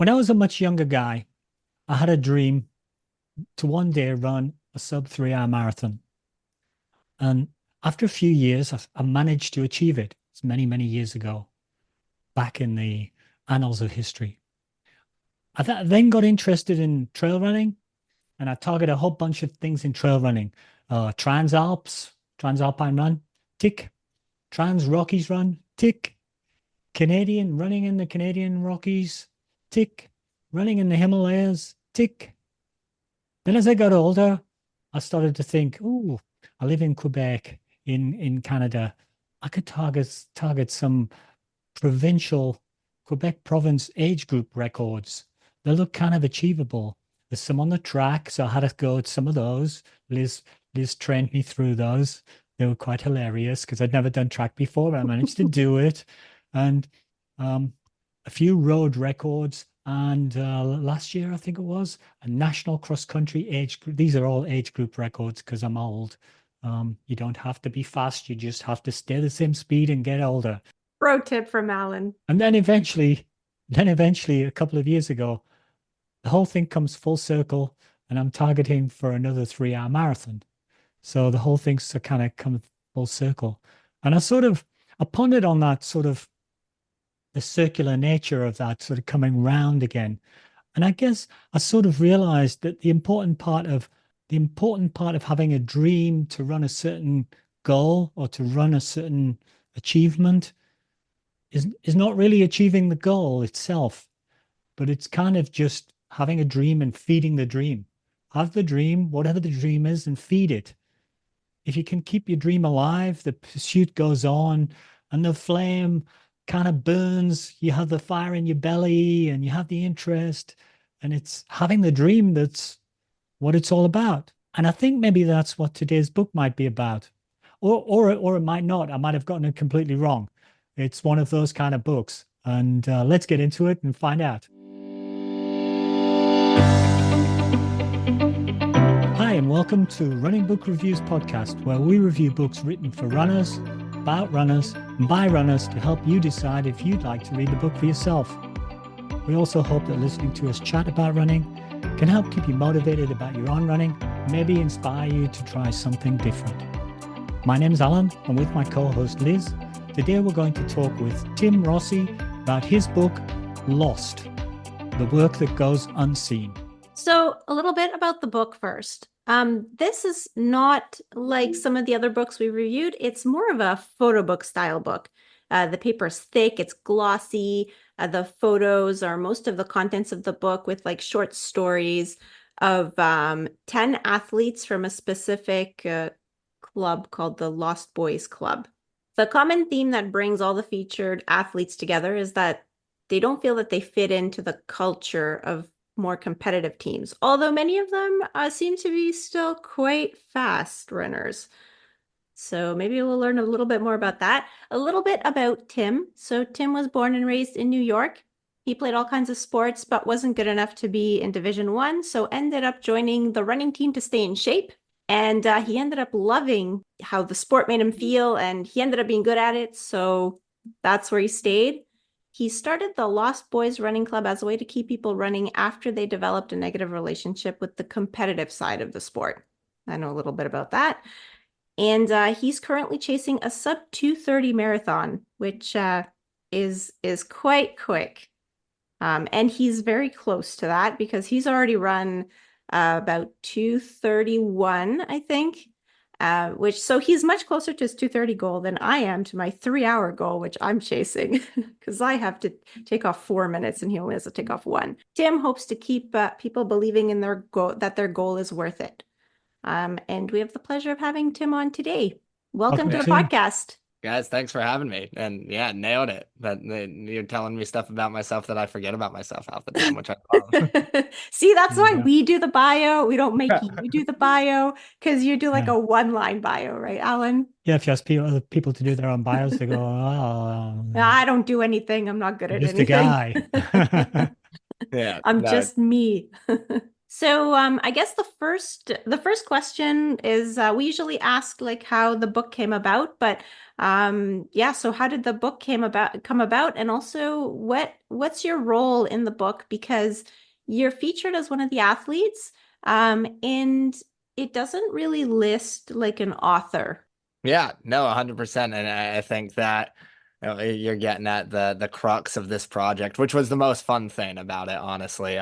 When I was a much younger guy, I had a dream to one day run a sub 3 hour marathon. And after a few years, I managed to achieve it. It's many, many years ago, back in the annals of history. Then got interested in trail running, and I targeted a whole bunch of things in trail running. Transalpine run, tick. Trans Rockies run, tick. Canadian, running in the Canadian Rockies, tick. Running in the Himalayas, tick. Then as I got older, I started to think, oh, I live in Quebec in Canada. I could target some provincial Quebec province age group records. They look kind of achievable. There's some on the track, so I had to go at some of those. Liz trained me through those. They were quite hilarious because I'd never done track before, but I managed to do it. And a few road records. And last year, I think it was, a national cross country age group. These are all age group records because I'm old. You don't have to be fast. You just have to stay the same speed and get older. Pro tip from Alan. And then eventually, a couple of years ago, the whole thing comes full circle, and I'm targeting for another 3 hour marathon. So the whole thing's kind of come full circle. And I pondered on that sort of the circular nature of that sort of coming round again. And I guess I sort of realized that the important part of having a dream to run a certain goal or to run a certain achievement is not really achieving the goal itself, but it's kind of just having a dream and feeding the dream. Have the dream, whatever the dream is, and feed it. If you can keep your dream alive, the pursuit goes on and the flame kind of burns. You have the fire in your belly and you have the interest, and it's having the dream that's what it's all about. And I think maybe that's what today's book might be about. Or it might not. I might have gotten it completely wrong. It's one of those kind of books. And let's get into it and find out. Hi, and welcome to Running Book Reviews podcast, where we review books written for runners, about runners, and by runners to help you decide if you'd like to read the book for yourself. We also hope that listening to us chat about running can help keep you motivated about your own running, and maybe inspire you to try something different. My name is Alan, and with my co-host Liz, today we're going to talk with Tim Rossi about his book, Lost, the work that goes unseen. So a little bit about the book first. This is not like some of the other books we reviewed. It's more of a photo book style book. The paper is thick, it's glossy. The photos are most of the contents of the book with like short stories of 10 athletes from a specific club called the Lost Boys Club. The common theme that brings all the featured athletes together is that they don't feel that they fit into the culture of more competitive teams, although many of them seem to be still quite fast runners. So maybe we'll learn a little bit more about that. A little bit about Tim. So Tim was born and raised in New York. He played all kinds of sports, but wasn't good enough to be in Division I, so ended up joining the running team to stay in shape. And he ended up loving how the sport made him feel, and he ended up being good at it, so that's where he stayed. He started the Lost Boys Running Club as a way to keep people running after they developed a negative relationship with the competitive side of the sport. I know a little bit about that. And he's currently chasing a sub 2:30 marathon, which is quite quick. And he's very close to that because he's already run about 2:31, I think. So he's much closer to his 2:30 goal than I am to my 3-hour goal, which I'm chasing because I have to take off 4 minutes and he only has to take off 1. Tim hopes to keep people believing in their goal, that their goal is worth it. And we have the pleasure of having Tim on today. Welcome to the podcast. Guys, thanks for having me. And yeah, nailed it. You're telling me stuff about myself that I forget about myself half the time, which I love. See, that's why we do the bio. We don't make you do the bio because you do like a one-line bio, right, Alan? Yeah, if you ask other people to do their own bios, they go, oh, I don't do anything. I'm not good at just anything. a guy. I'm just me. So I guess the first question is we usually ask like how the book came about, but yeah, so how did the book come about, and also what's your role in the book, because you're featured as one of the athletes, and it doesn't really list like an author. Yeah, no, 100%. And I think that you're getting at the crux of this project, which was the most fun thing about it, honestly.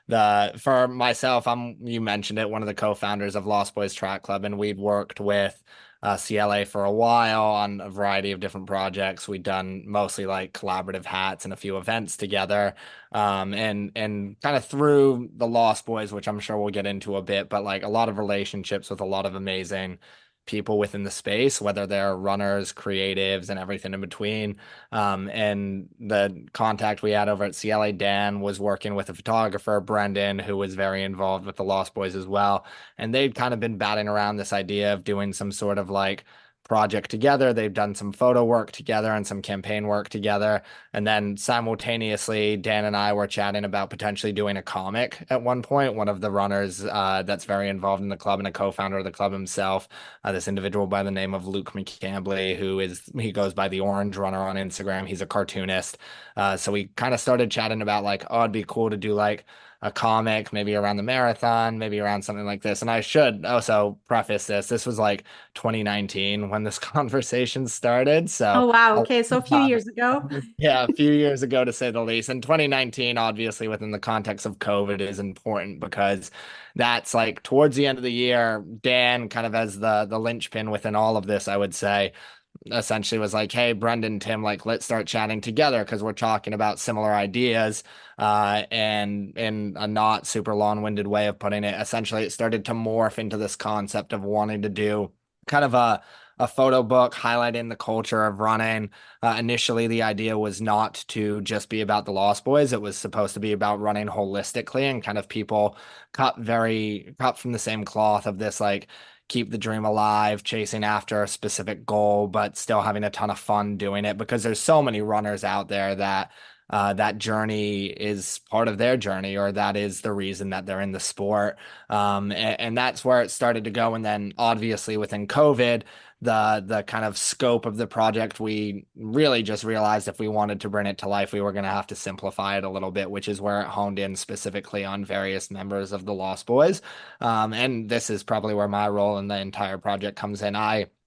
The for myself, you mentioned it, one of the co-founders of Lost Boys Track Club, and we'd worked with CLA for a while on a variety of different projects. We'd done mostly like collaborative hats and a few events together. And kind of through the Lost Boys, which I'm sure we'll get into a bit, but like a lot of relationships with a lot of amazing people within the space, whether they're runners, creatives, and everything in between. And the contact we had over at CLA, Dan, was working with a photographer, Brendan, who was very involved with the Lost Boys as well. And they'd kind of been batting around this idea of doing some sort of like project together. They've done some photo work together and some campaign work together. And then simultaneously, Dan and I were chatting about potentially doing a comic at one point. One of the runners that's very involved in the club and a co-founder of the club himself, this individual by the name of Luke McCambly, he goes by the Orange Runner on Instagram. He's a cartoonist. So we kind of started chatting about like, oh, it'd be cool to do like a comic, maybe around the marathon, maybe around something like this. And I should also preface this. This was like 2019 when this conversation started. So Oh wow, a okay, so a few lot years ago. yeah, a few years ago to say the least. And 2019, obviously, within the context of COVID, is important because that's like towards the end of the year, Dan kind of as the linchpin within all of this, I would say, essentially was like, hey, Brendan, Tim, like let's start chatting together because we're talking about similar ideas. And in a not super long-winded way of putting it, essentially it started to morph into this concept of wanting to do kind of a photo book highlighting the culture of running. Initially, the idea was not to just be about the Lost Boys. It was supposed to be about running holistically and kind of people cut from the same cloth of this like keep the dream alive, chasing after a specific goal, but still having a ton of fun doing it because there's so many runners out there that that journey is part of their journey, or that is the reason that they're in the sport. And that's where it started to go. And then obviously within COVID, the kind of scope of the project, we really just realized if we wanted to bring it to life, we were going to have to simplify it a little bit, which is where it honed in specifically on various members of the Lost Boys. And this is probably where my role in the entire project comes in.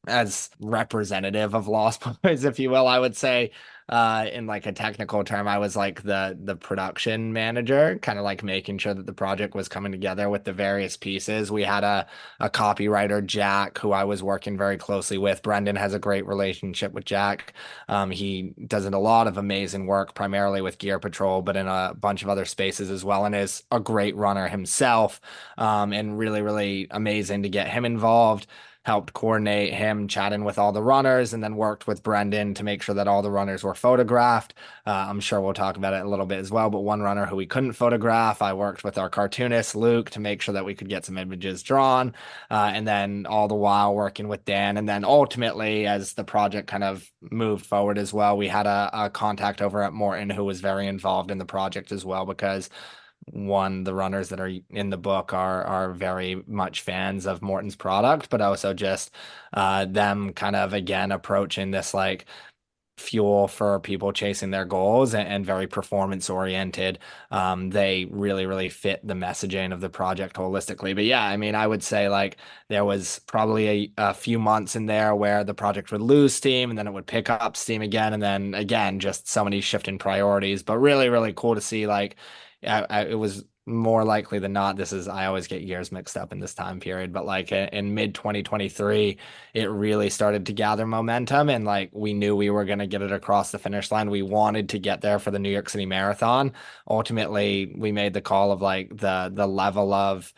As representative of Lost Boys, if you will, I would say, in like a technical term, I was like the production manager, kind of like making sure that the project was coming together with the various pieces. We had a copywriter, Jack, who I was working very closely with. Brendan has a great relationship with Jack. He does a lot of amazing work, primarily with Gear Patrol, but in a bunch of other spaces as well, and is a great runner himself. And really, really amazing to get him involved. Helped coordinate him chatting with all the runners, and then worked with Brendan to make sure that all the runners were photographed. I'm sure we'll talk about it a little bit as well, but one runner who we couldn't photograph, I worked with our cartoonist, Luke, to make sure that we could get some images drawn. And then all the while working with Dan. And then ultimately, as the project kind of moved forward as well, we had a contact over at Maurten who was very involved in the project as well, because one, the runners that are in the book are very much fans of Maurten's product, but also just them kind of again approaching this like fuel for people chasing their goals, and very performance oriented. They really, really fit the messaging of the project holistically. But yeah, I mean, I would say like there was probably a few months in there where the project would lose steam and then it would pick up steam again. And then again, just so many shifting priorities, but really, really cool to see like it was more likely than not. I always get years mixed up in this time period, but like in mid 2023, it really started to gather momentum, and like we knew we were going to get it across the finish line. We wanted to get there for the New York City Marathon. Ultimately, we made the call of like the level of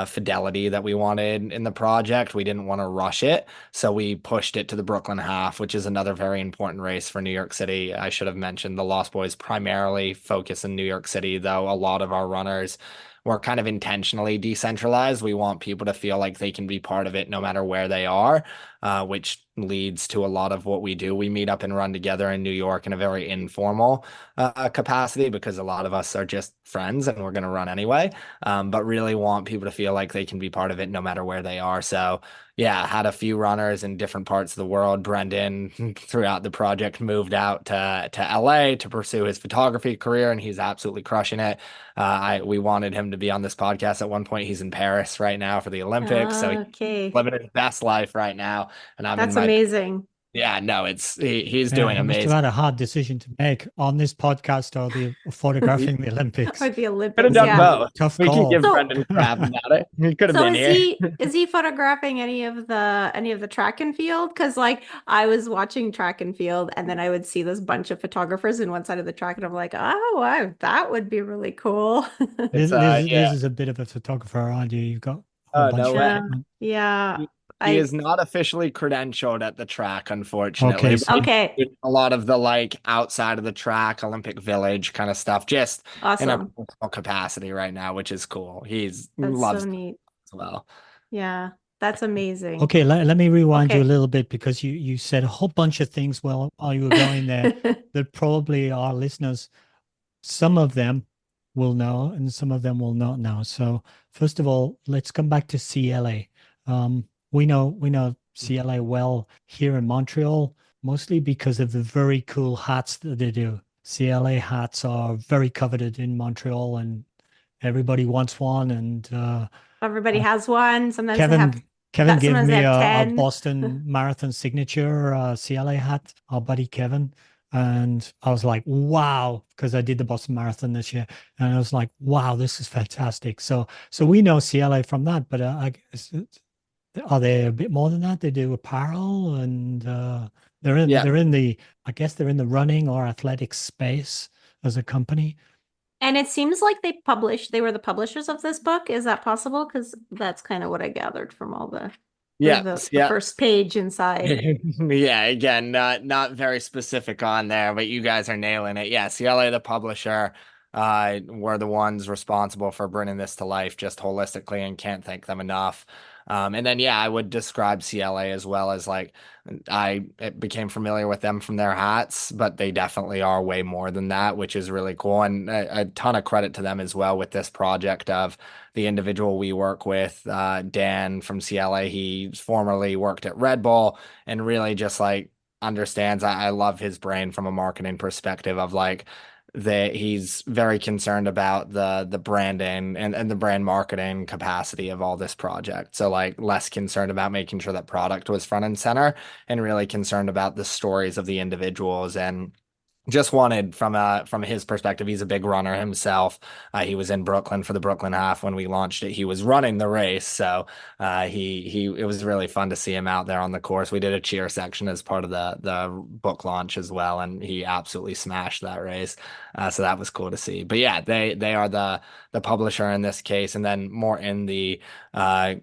fidelity that we wanted in the project. We didn't want to rush it, so we pushed it to the Brooklyn half, which is another very important race for New York City. I should have mentioned the Lost Boys primarily focus in New York City, though a lot of our runners we're kind of intentionally decentralized. We want people to feel like they can be part of it no matter where they are, which leads to a lot of what we do. We meet up and run together in New York in a very informal capacity because a lot of us are just friends and we're going to run anyway. But really want people to feel like they can be part of it no matter where they are. So yeah, had a few runners in different parts of the world. Brendan, throughout the project, moved out to LA to pursue his photography career, and he's absolutely crushing it. We wanted him to be on this podcast at one point. He's in Paris right now for the Olympics, so he's Okay. living his best life right now. And I'm in That's my amazing. yeah, no, he's Yeah, doing he must have amazing. had a hard decision to make on this podcast or the photographing the Olympics. Or the Could have Olympics, done yeah. both. Tough We can give call. So Brendan crap about it. He could have So been here. is he photographing any of the track and field? Because like I was watching track and field, and then I would see this bunch of photographers in one side of the track, and I'm like, oh wow, that would be really cool. It's Liz yeah. is a bit of a photographer, aren't you? You've got a whole Oh, bunch no of way. Yeah, equipment. yeah. He I is not officially credentialed at the track, unfortunately, Okay, but so he's okay, doing a lot of the like outside of the track, Olympic Village kind of stuff, just in a awesome. personal capacity right now, which is cool. He's That's so loves it neat. as well. Yeah, that's amazing. okay, let me rewind you a Okay. little bit because you said a whole bunch of things while you were going there that probably our listeners, some of them will know and some of them will not know. So first of all, let's come back to CLA. We know CLA well here in Montreal, mostly because of the very cool hats that they do. CLA hats are very coveted in Montreal, and everybody wants one. And Everybody uh, has one. Sometimes they have Kevin Kevin that. gave Sometimes they me have a 10. Boston Marathon signature CLA hat, our buddy Kevin. And I was like, wow, because I did the Boston Marathon this year. And I was like, wow, this is fantastic. So we know CLA from that, but I guess are they a bit more than that? They do apparel and Yeah, they're in the I guess they're in the running or athletic space as a company. And it seems like they were the publishers of this book. Is that possible? Because that's kind of what I gathered from all yeah, the yeah. first page inside. Yeah, again, not very specific on there, but you guys are nailing it. Yeah, CLA, the publisher, were the ones responsible for bringing this to life just holistically, and can't thank them enough. And then yeah, I would describe CLA as well as like I became familiar with them from their hats, but they definitely are way more than that, which is really cool. And a ton of credit to them as well with this project of the individual we work with, Dan from CLA. He formerly worked at Red Bull and really just like understands. I love his brain from a marketing perspective of like that he's very concerned about the branding and the brand marketing capacity of all this project. So like less concerned about making sure that product was front and center and really concerned about the stories of the individuals and just wanted from his perspective. He's a big runner himself. He was in Brooklyn for the Brooklyn half when we launched it. He was running the race, so he it was really fun to see him out there on the course. We did a cheer section as part of the book launch as well, and he absolutely smashed that race. So that was cool to see. But yeah, they are the publisher in this case, and then Maurten, the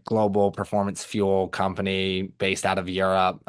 global performance fuel company based out of Europe.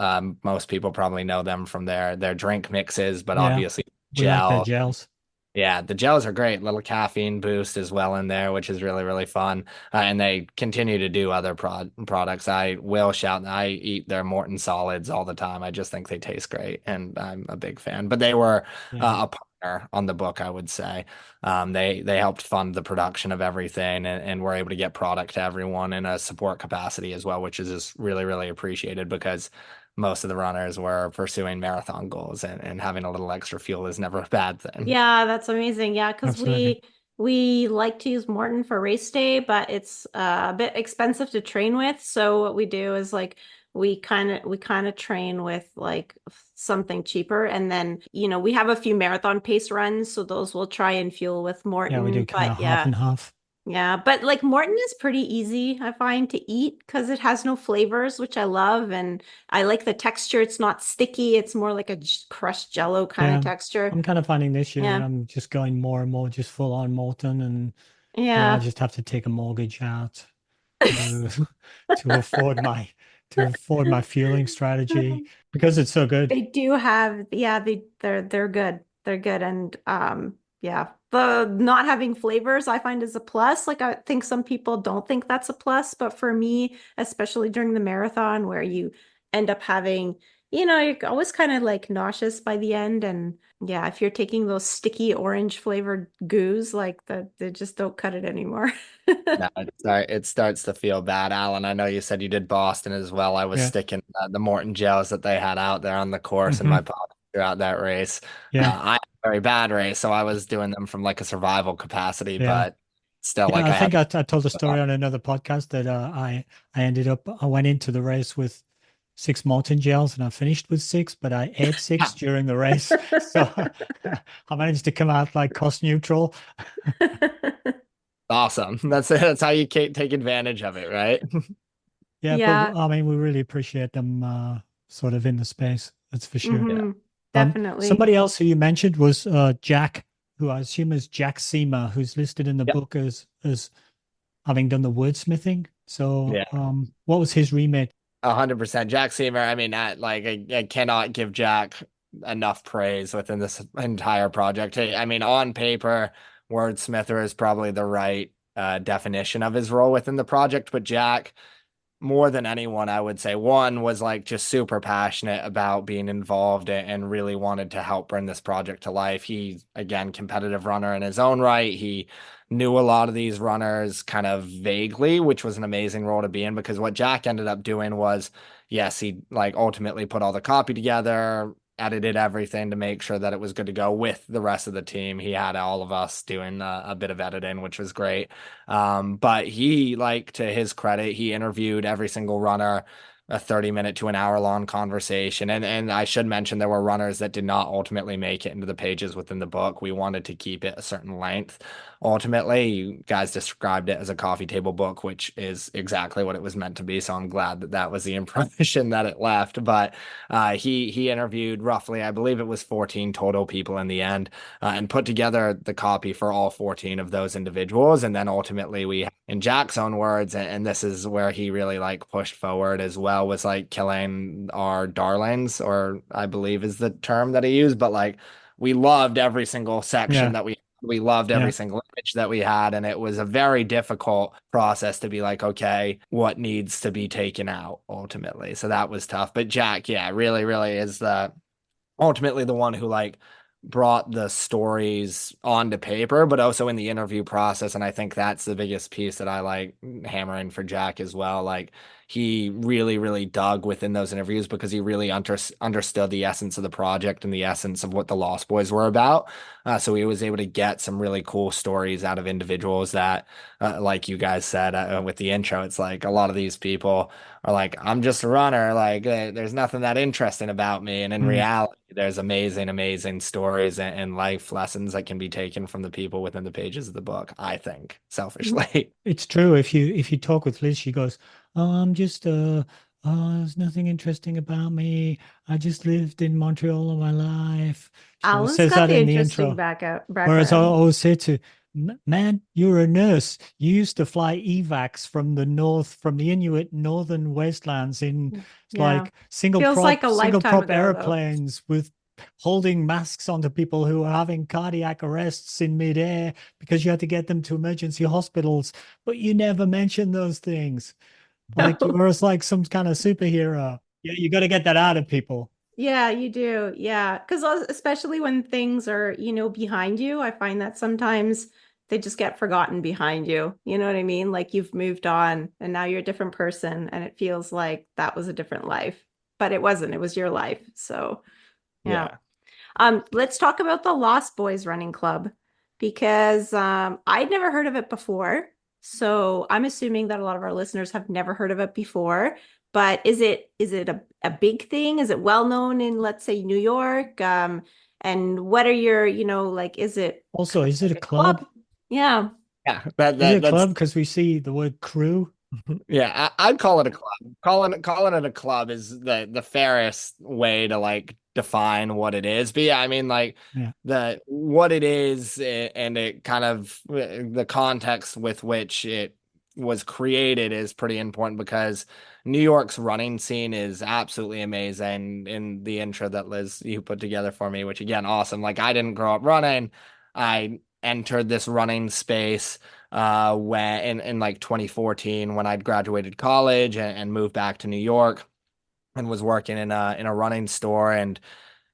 Most people probably know them from their drink mixes, but Yeah, obviously we like their gel. gels. Yeah, the gels are great. Little caffeine boost as well in there, which is really, really fun. And they continue to do other products. I will shout, I eat their Morton solids all the time. I just think they taste great, and I'm a big fan. But they were Yeah. a partner on the book, I would say. They helped fund the production of everything, and were able to get product to everyone in a support capacity as well, which is just really, really appreciated because most of the runners were pursuing marathon goals, and having a little extra fuel is never a bad thing. Yeah, that's amazing. Yeah, because Absolutely. we like to use Morton for race day, but it's a bit expensive to train with. So what we do is like we kind of train with like something cheaper, and then we have a few marathon pace runs, so those we'll try and fuel with Yeah, we do Morton. kind But of half yeah, and half. yeah, but like Morton is pretty easy, I find, to eat because it has no flavors, which I love, and I like the texture. It's not sticky. It's more like a crushed jello kind of Yeah, texture. I'm kind of finding this year Yeah. I'm just going more and more just full on molten, and I Yeah. just have to take a mortgage out to to afford my fueling strategy because it's so good. They do have, yeah, they're good. They're good. And Yeah. The not having flavors I find is a plus. Like I think some people don't think that's a plus, but for me, especially during the marathon where you end up having, you're always kind of like nauseous by the end. And yeah, if you're taking those sticky orange flavored goos, like they just don't cut it anymore. No, it starts to feel bad. Alan, I know you said you did Boston as well. I was Yeah. sticking the Maurten gels that they had out there on the course in Hmm. my pocket throughout that race. Yeah. I had a very bad race, so I was doing them from like a survival capacity, Yeah. but still, Yeah, like I I had. think I told a story on another podcast that I went into the race with 6 Molten gels and I finished with 6, but I ate 6 during the race, so I managed to come out like cost neutral. Awesome. That's how you take advantage of it, right? Yeah, but Yeah. I mean, we really appreciate them sort of in the space. That's for sure. Yeah. Definitely. Somebody else who you mentioned was Jack, who I assume is Jack Seamer, who's listed in the Yep. book as having done the wordsmithing. So, Yeah. what was his remit? 100%. Jack Seamer, I mean, I cannot give Jack enough praise within this entire project. Hey, I mean, on paper, wordsmither is probably the right definition of his role within the project, but Jack, more than anyone, I would say, one was like just super passionate about being involved and really wanted to help bring this project to life. He, again, competitive runner in his own right. He knew a lot of these runners kind of vaguely, which was an amazing role to be in because what Jack ended up doing was, yes, he like ultimately put all the copy together, edited everything to make sure that it was good to go with the rest of the team. He had all of us doing a bit of editing, which was great. But he, like, to his credit, he interviewed every single runner, a 30-minute to an hour long conversation. And I should mention there were runners that did not ultimately make it into the pages within the book. We wanted to keep it a certain length. Ultimately, you guys described it as a coffee table book, which is exactly what it was meant to be. So I'm glad that that was the impression that it left. But he interviewed roughly, I believe it was 14 total people in the end, and put together the copy for all 14 of those individuals. And then ultimately we, in Jack's own words, and this is where he really like pushed forward as well, was like killing our darlings, or I believe is the term that he used, but like we loved every single section Yeah, that we loved every yeah. single image that we had. And it was a very difficult process to be like, okay, what needs to be taken out ultimately. So that was tough. But Jack, yeah, really, really is the ultimately the one who like brought the stories onto paper, but also in the interview process. And I think that's the biggest piece that I like hammering for Jack as well. Like he really, really dug within those interviews because he really understood the essence of the project and the essence of what the Lost Boys were about. So he was able to get some really cool stories out of individuals that, like you guys said with the intro, it's like a lot of these people are like, I'm just a runner. Like, there's nothing that interesting about me. And in Mm. reality, there's amazing, amazing stories and life lessons that can be taken from the people within the pages of the book, I think, selfishly. It's true. If you talk with Liz, she goes, "Oh, I'm just there's nothing interesting about me. I just lived in Montreal all my life." She always Alan's says got that the in the interesting intro. Whereas I background. always say to, Man, you're a nurse. You used to fly evacs from the north, from the Inuit northern wastelands in Yeah. like single Feels like prop, a single lifetime prop ago, though. airplanes with holding masks onto people who are having cardiac arrests in midair because you had to get them to emergency hospitals, but you never mention those things. Like No. you're like some kind of superhero. Yeah, you got to get that out of people. Yeah, you do. Yeah. Because especially when things are, behind you, I find that sometimes they just get forgotten behind you. You know what I mean? Like you've moved on and now you're a different person and it feels like that was a different life, but it wasn't. It was your life. So, yeah. Yeah. Let's talk about the Lost Boys Running Club because I'd never heard of it before. So I'm assuming that a lot of our listeners have never heard of it before. But is it a big thing? Is it well known in, let's say, New York? And what are your, like, is it Also, kind of is it like a a club? club? Yeah. Yeah. Is it a That's club? Because we see the word crew. Yeah, I'd call it a club. Calling it a club is the fairest way to like define what it is. But yeah, I mean like Yeah. the what it is and it kind of the context with which it was created is pretty important because New York's running scene is absolutely amazing in the intro that Liz you put together for me, which again, awesome. Like I didn't grow up running. I entered this running space when in like 2014 when I'd graduated college and moved back to New York and was working in a running store. And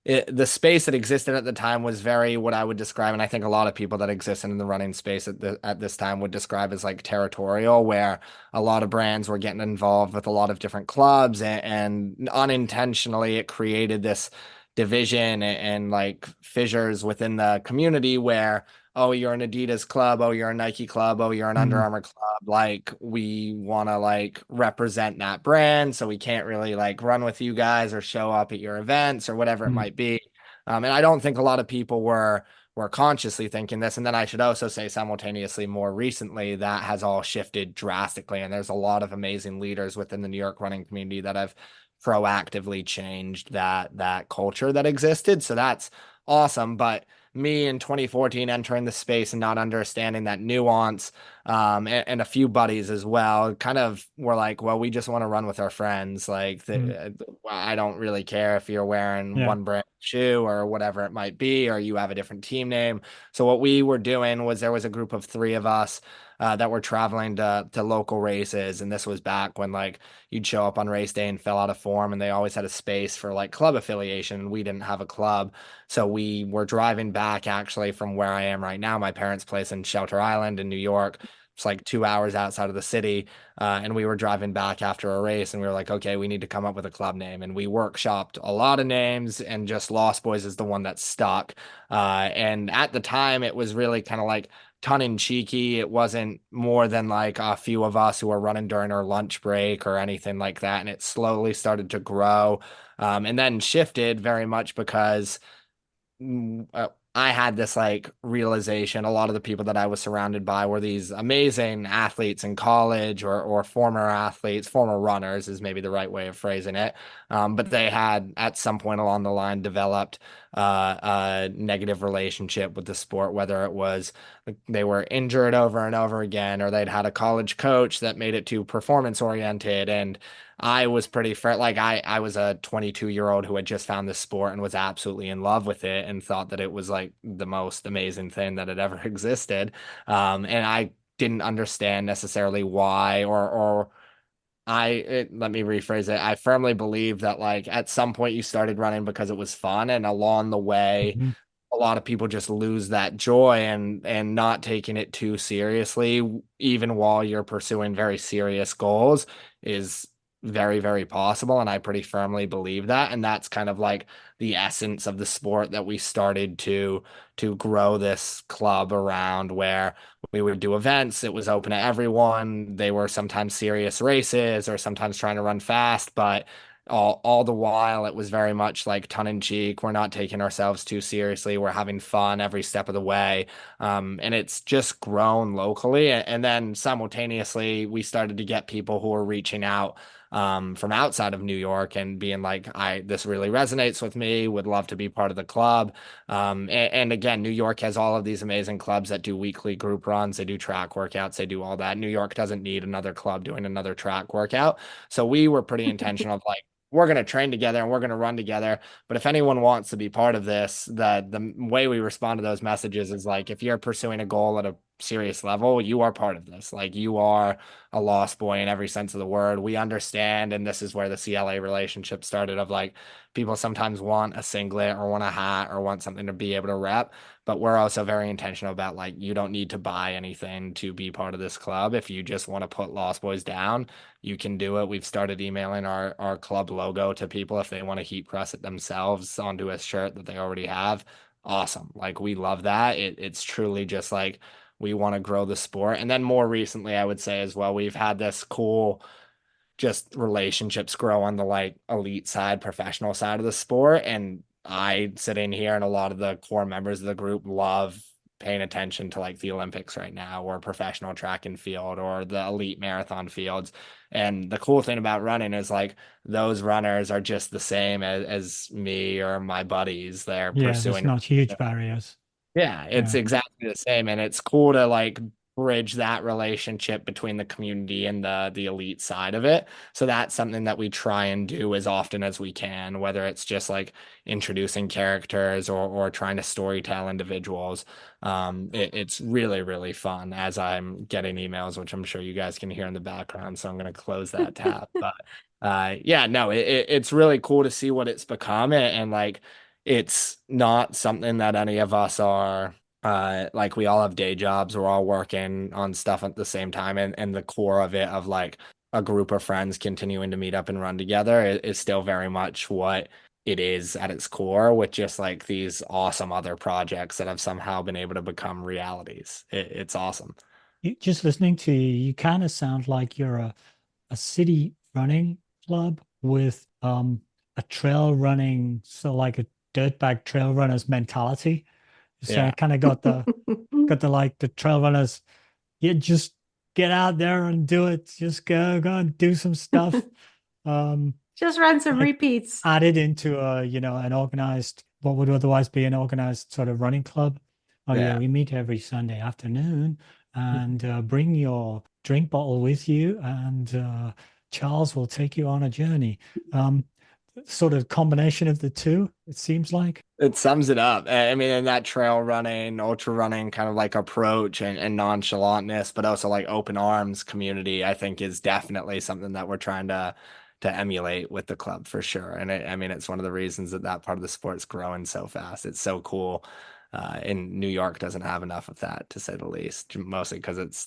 the space that existed at the time was very what I would describe, and I think a lot of people that existed in the running space at this time would describe as like territorial, where a lot of brands were getting involved with a lot of different clubs, and unintentionally it created this division and like fissures within the community where, oh, you're an Adidas club, oh, you're a Nike club, oh, you're an Under Mm, Armour club. Like we want to like represent that brand, so we can't really like run with you guys or show up at your events or whatever it mm, might be. And I don't think a lot of people were consciously thinking this. And then I should also say simultaneously, more recently, that has all shifted drastically. And there's a lot of amazing leaders within the New York running community that have proactively changed that culture that existed. So that's awesome. But me in 2014 entering the space and not understanding that nuance, and a few buddies as well, kind of were like, well, we just want to run with our friends. Like, mm. I don't really care if you're wearing Yeah. one brand shoe or whatever it might be, or you have a different team name. So what we were doing was there was a group of three of us that were traveling to local races, and this was back when like you'd show up on race day and fill out a form, and they always had a space for like club affiliation, and we didn't have a club. So we were driving back actually from where I am right now, my parents' place in Shelter Island in New York. It's like 2 hours outside of the city. And we were driving back after a race and we were like, okay, we need to come up with a club name. And we workshopped a lot of names and just Lost Boys is the one that stuck. And at the time, it was really kind of like tongue in cheeky. It wasn't more than like a few of us who were running during our lunch break or anything like that. And it slowly started to grow, and then shifted very much because I had this like realization. A lot of the people that I was surrounded by were these amazing athletes in college or former athletes, former runners is maybe the right way of phrasing it. But they had at some point along the line developed a negative relationship with the sport, whether it was they were injured over and over again, or they'd had a college coach that made it too performance oriented. And I was pretty fair. Like I was a 22-year-old who had just found this sport and was absolutely in love with it and thought that it was like the most amazing thing that had ever existed. And I didn't understand necessarily why let me rephrase it. I firmly believe that like at some point you started running because it was fun, and along the way Mhm. a lot of people just lose that joy and not taking it too seriously, even while you're pursuing very serious goals, is very, very possible. And I pretty firmly believe that. And that's kind of like the essence of the sport that we started to grow this club around, where we would do events. It was open to everyone. They were sometimes serious races or sometimes trying to run fast, but all the while it was very much like tongue in cheek. We're not taking ourselves too seriously. We're having fun every step of the way. And it's just grown locally. And then simultaneously, we started to get people who were reaching out from outside of New York and being like, this really resonates with me, would love to be part of the club. And again, New York has all of these amazing clubs that do weekly group runs, they do track workouts, they do all that. New York doesn't need another club doing another track workout. So we were pretty intentional of like, we're going to train together and we're going to run together. But if anyone wants to be part of this, the way we respond to those messages is like, if you're pursuing a goal at a serious level, you are part of this. Like you are a lost boy in every sense of the word. We understand. And this is where the CLA relationship started of like, people sometimes want a singlet or want a hat or want something to be able to rep. But we're also very intentional about like, you don't need to buy anything to be part of this club. If you just want to put Lost Boys down, you can do it. We've started emailing our club logo to people if they want to heat press it themselves onto a shirt that they already have. Awesome. Like we love that. It's truly just like we want to grow the sport. And then more recently, I would say as well, we've had this cool just relationships grow on the like elite side, professional side of the sport. And I sitting here and a lot of the core members of the group love paying attention to like the Olympics right now or professional track and field or the elite marathon fields. And the cool thing about running is like those runners are just the same as me or my buddies. They're Yeah, there's pursuing. not huge barriers. Yeah, it's Yeah. exactly the same. And it's cool to like bridge that relationship between the community and the elite side of it. So that's something that we try and do as often as we can, whether it's just like introducing characters or trying to story tell individuals. It's really, really fun as I'm getting emails, which I'm sure you guys can hear in the background. So I'm going to close that tab. But yeah, no, it's really cool to see what it's become. And like, it's not something that any of us are like we all have day jobs, we're all working on stuff at the same time, and the core of it of like a group of friends continuing to meet up and run together is still very much what it is at its core, with just like these awesome other projects that have somehow been able to become realities. It's awesome. Just listening to you, you kind of sound like you're a city running club with a trail running, so like a dirtbag trail runners mentality. So I Yeah. kind of got the like the trail runners. You just get out there and do it. Just go and do some stuff. Um, Just run some like repeats. added into an organized, what would otherwise be an organized sort of running club. Oh yeah, Yeah. we meet every Sunday afternoon and bring your drink bottle with you, and Charles will take you on a journey. Um, Sort of combination of the two, it seems like. It sums it up. I mean, in that trail running, ultra running kind of like approach and nonchalantness, but also like open arms community, I think is definitely something that we're trying to emulate with the club for sure. And I mean, it's one of the reasons that that part of the sport's growing so fast. It's so cool. And New York doesn't have enough of that, to say the least, mostly because it's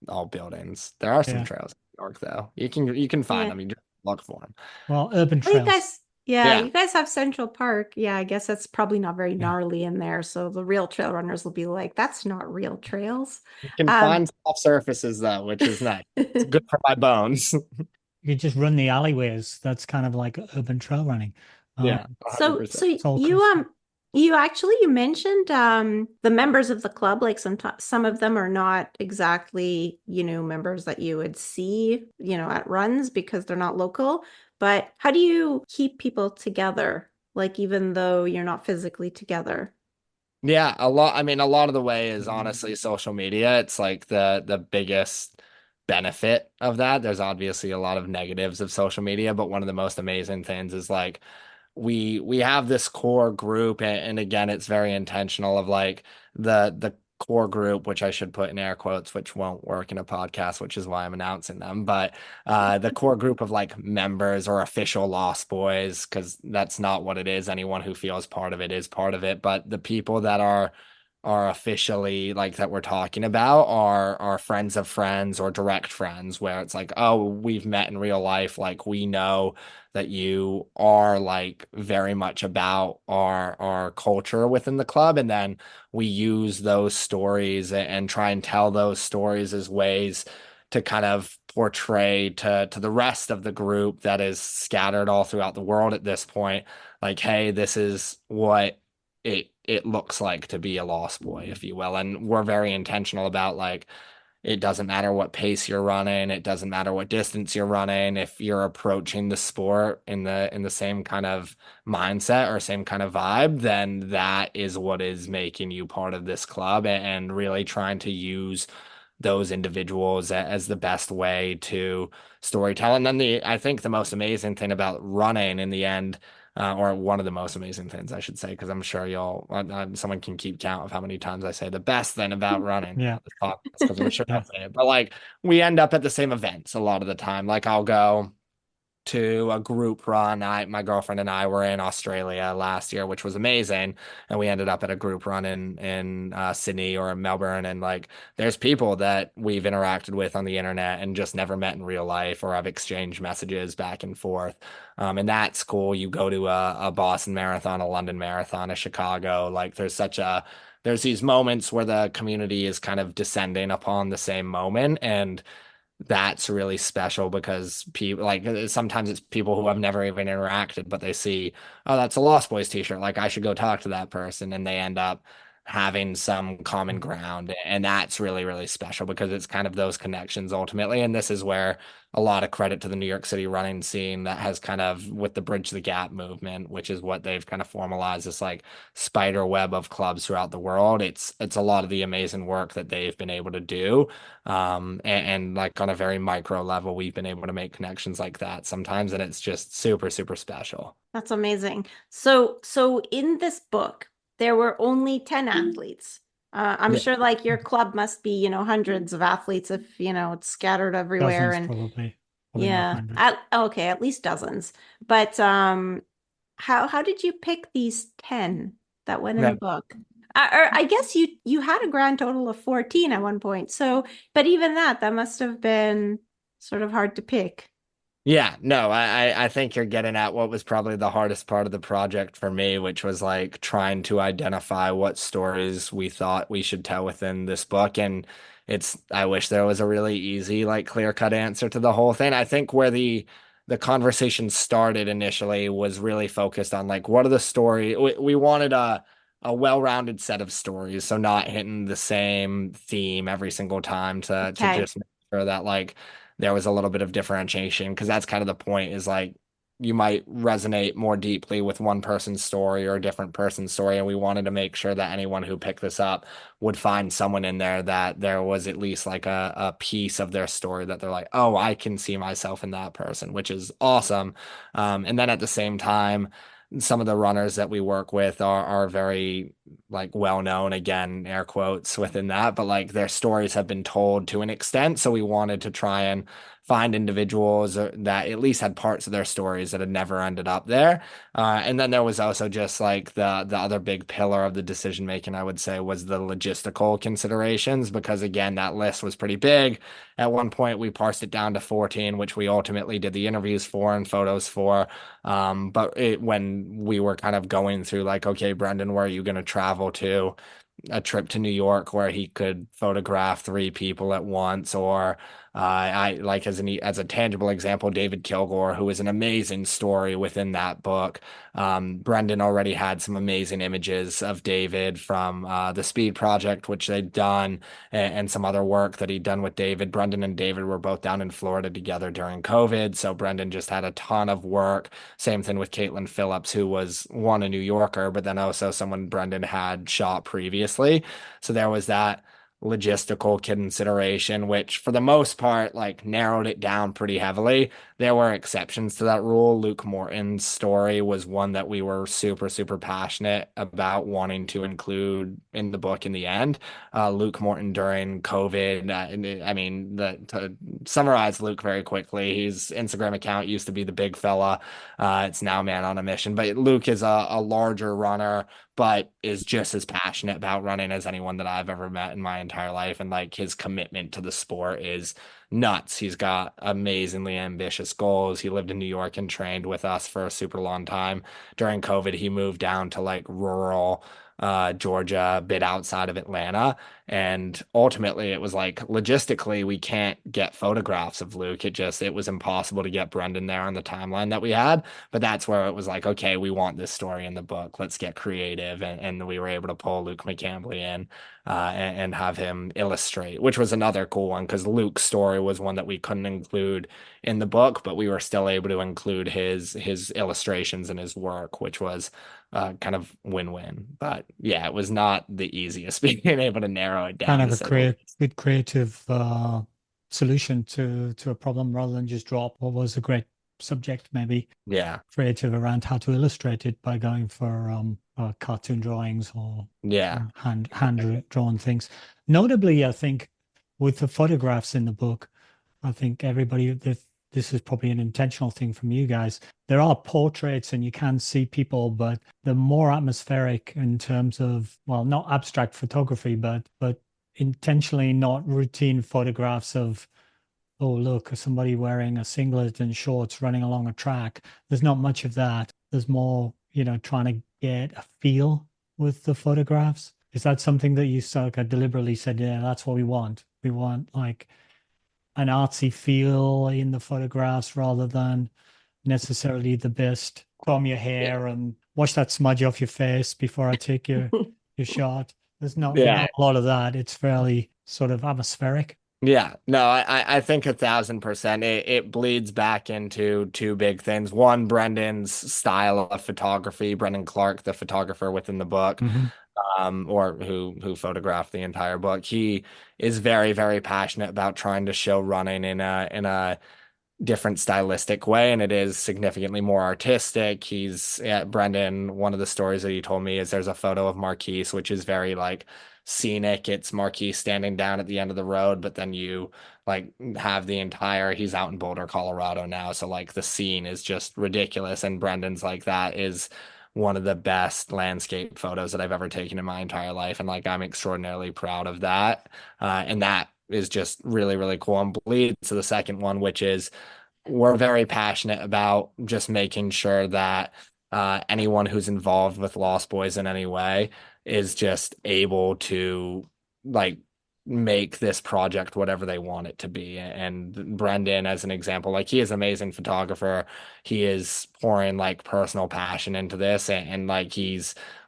all buildings. There are some Yeah. trails in New York, though. You can find Yeah. them. You just look for them. Well, urban Well, trails. yeah, Yeah. you guys have Central Park. Yeah, I guess that's probably not very Yeah. gnarly in there. So the real trail runners will be like, that's not real trails. You can Um, find soft surfaces though, which is nice. It's good for my bones. You just run the alleyways. That's kind of like urban trail running. Um, Yeah, so 100%. it's all you custom. you actually you mentioned the members of the club, like some of them are not exactly, members that you would see, at runs because they're not local. But how do you keep people together, like even though you're not physically together? Yeah, a lot. I mean, a lot of the way is honestly social media. It's like the biggest benefit of that. There's obviously a lot of negatives of social media, but one of the most amazing things is like we have this core group, and again, it's very intentional of like the core group, which I should put in air quotes, which won't work in a podcast, which is why I'm announcing them. But the core group of like members or official Lost Boys, because that's not what it is. Anyone who feels part of it is part of it. But the people that are officially like that we're talking about are friends of friends or direct friends, where it's like, oh, we've met in real life, like we know that you are like very much about our culture within the club, and then we use those stories and try and tell those stories as ways to kind of portray to the rest of the group that is scattered all throughout the world at this point, like, hey, this is what it looks like to be a lost boy, if you will. And we're very intentional about like it doesn't matter what pace you're running, it doesn't matter what distance you're running. If you're approaching the sport in the same kind of mindset or same kind of vibe, then that is what is making you part of this club, and really trying to use those individuals as the best way to storytell. And then I think the most amazing thing about running in the end, or one of the most amazing things, I should say, because I'm sure someone can keep count of how many times I say the best thing about running Yeah. on this podcast, because I'm sure Yeah. I'll say it. But like, we end up at the same events a lot of the time. Like, I'll go to a group run. My girlfriend and I were in Australia last year, which was amazing, and we ended up at a group run in Sydney or Melbourne. And like, there's people that we've interacted with on the internet and just never met in real life, or have exchanged messages back and forth. And that's cool. You go to a Boston Marathon, a London Marathon, a Chicago. Like, there's these moments where the community is kind of descending upon the same moment, and that's really special because people like sometimes it's people who have never even interacted, but they see, oh, that's a Lost Boys t-shirt. Like, I should go talk to that person, and they end up having some common ground. And that's really, really special because it's kind of those connections ultimately. And this is where a lot of credit to the New York City running scene that has kind of with the Bridge the Gap movement, which is what they've kind of formalized this like spider web of clubs throughout the world. It's a lot of the amazing work that they've been able to do. And like on a very micro level, we've been able to make connections like that sometimes, and it's just super, super special. That's amazing. So in this book, there were only 10 athletes. I'm Yeah. sure like your club must be, hundreds of athletes if, it's scattered everywhere Dozens and probably not yeah, hundreds. okay, at least dozens. But how did you pick these 10 that went in Yeah. the book? Or I guess you had a grand total of 14 at one point. So, but even that must have been sort of hard to pick. Yeah, no, I think you're getting at what was probably the hardest part of the project for me, which was like trying to identify what stories we thought we should tell within this book. And I wish there was a really easy, like clear-cut answer to the whole thing. I think where the conversation started initially was really focused on like what are the story we wanted a well-rounded set of stories, so not hitting the same theme every single time to Okay. just make sure that like there was a little bit of differentiation because that's kind of the point is like you might resonate more deeply with one person's story or a different person's story. And we wanted to make sure that anyone who picked this up would find someone in there that there was at least like a piece of their story that they're like, oh, I can see myself in that person, which is awesome. And then at the same time, some of the runners that we work with are very like well known, again air quotes within that, but like their stories have been told to an extent, so we wanted to try and find individuals that at least had parts of their stories that had never ended up there. And then there was also just like the other big pillar of the decision making, I would say, was the logistical considerations, because again, that list was pretty big. At one point, we parsed it down to 14, which we ultimately did the interviews for and photos for. When we were kind of going through like, okay, Brendan, where are you going to travel to? A trip to New York where he could photograph three people at once, or I like as a tangible example, David Kilgore, who is an amazing story within that book. Brendan already had some amazing images of David from the Speed Project, which they'd done, and some other work that he'd done with David. Brendan and David were both down in Florida together during COVID, so Brendan just had a ton of work. Same thing with Caitlin Phillips, who was one a New Yorker, but then also someone Brendan had shot previously. So there was that logistical consideration, which for the most part, like narrowed it down pretty heavily. There were exceptions to that rule. Luke Morton's story was one that we were super, super passionate about wanting to include in the book in the end. Luke Morton during COVID, I mean, to summarize Luke very quickly, his Instagram account used to be the big fella. It's now Man on a Mission, but Luke is a larger runner, but is just as passionate about running as anyone that I've ever met in my entire life. And like his commitment to the sport is nuts. He's got amazingly ambitious goals. He lived in New York and trained with us for a super long time. During COVID, he moved down to like rural Georgia, a bit outside of Atlanta. And ultimately, it was like logistically, we can't get photographs of Luke. It was impossible to get Brendan there on the timeline that we had. But that's where it was like, okay, we want this story in the book. Let's get creative. And we were able to pull Luke McCambly in and have him illustrate, which was another cool one because Luke's story was one that we couldn't include in the book, but we were still able to include his illustrations and his work, which was kind of win-win. But yeah, it was not the easiest being able to narrow it Kind down of to a say the least. good creative solution to a problem rather than just drop what was a great subject, maybe Yeah, creative around how to illustrate it by going for cartoon drawings or yeah, hand drawn things. Notably, I think with the photographs in the book, I think this is probably an intentional thing from you guys. There are portraits and you can see people, but they're more atmospheric in terms of, well, not abstract photography, but intentionally not routine photographs of, oh, look, somebody wearing a singlet and shorts running along a track. There's not much of that. There's more, trying to get a feel with the photographs. Is that something that you sort of deliberately said, yeah, that's what we want? We want like an artsy feel in the photographs rather than necessarily the best comb your yeah. hair and wash that smudge off your face before I take your shot. there's Yeah. not a lot of that. It's fairly sort of atmospheric. Yeah, no, I think 1,000%. It bleeds back into two big things. One, Brendan's style of photography. Brendan Clark, the photographer within the book, Hmm. or who photographed the entire book. He is very, very passionate about trying to show running in a different stylistic way, and it is significantly more artistic. Brendan, one of the stories that he told me is there's a photo of Marquise, which is very like scenic. It's Marquise standing down at the end of the road, but then you like have he's out in Boulder, Colorado now. So like the scene is just ridiculous. And Brendan's like, that is one of the best landscape photos that I've ever taken in my entire life. And like, I'm extraordinarily proud of that. And that is just really, really cool and bleeds to the second one, which is we're very passionate about just making sure that anyone who's involved with Lost Boys in any way is just able to like make this project whatever they want it to be. And Brendan, as an example, like he is an amazing photographer. He is pouring like personal passion into this, and like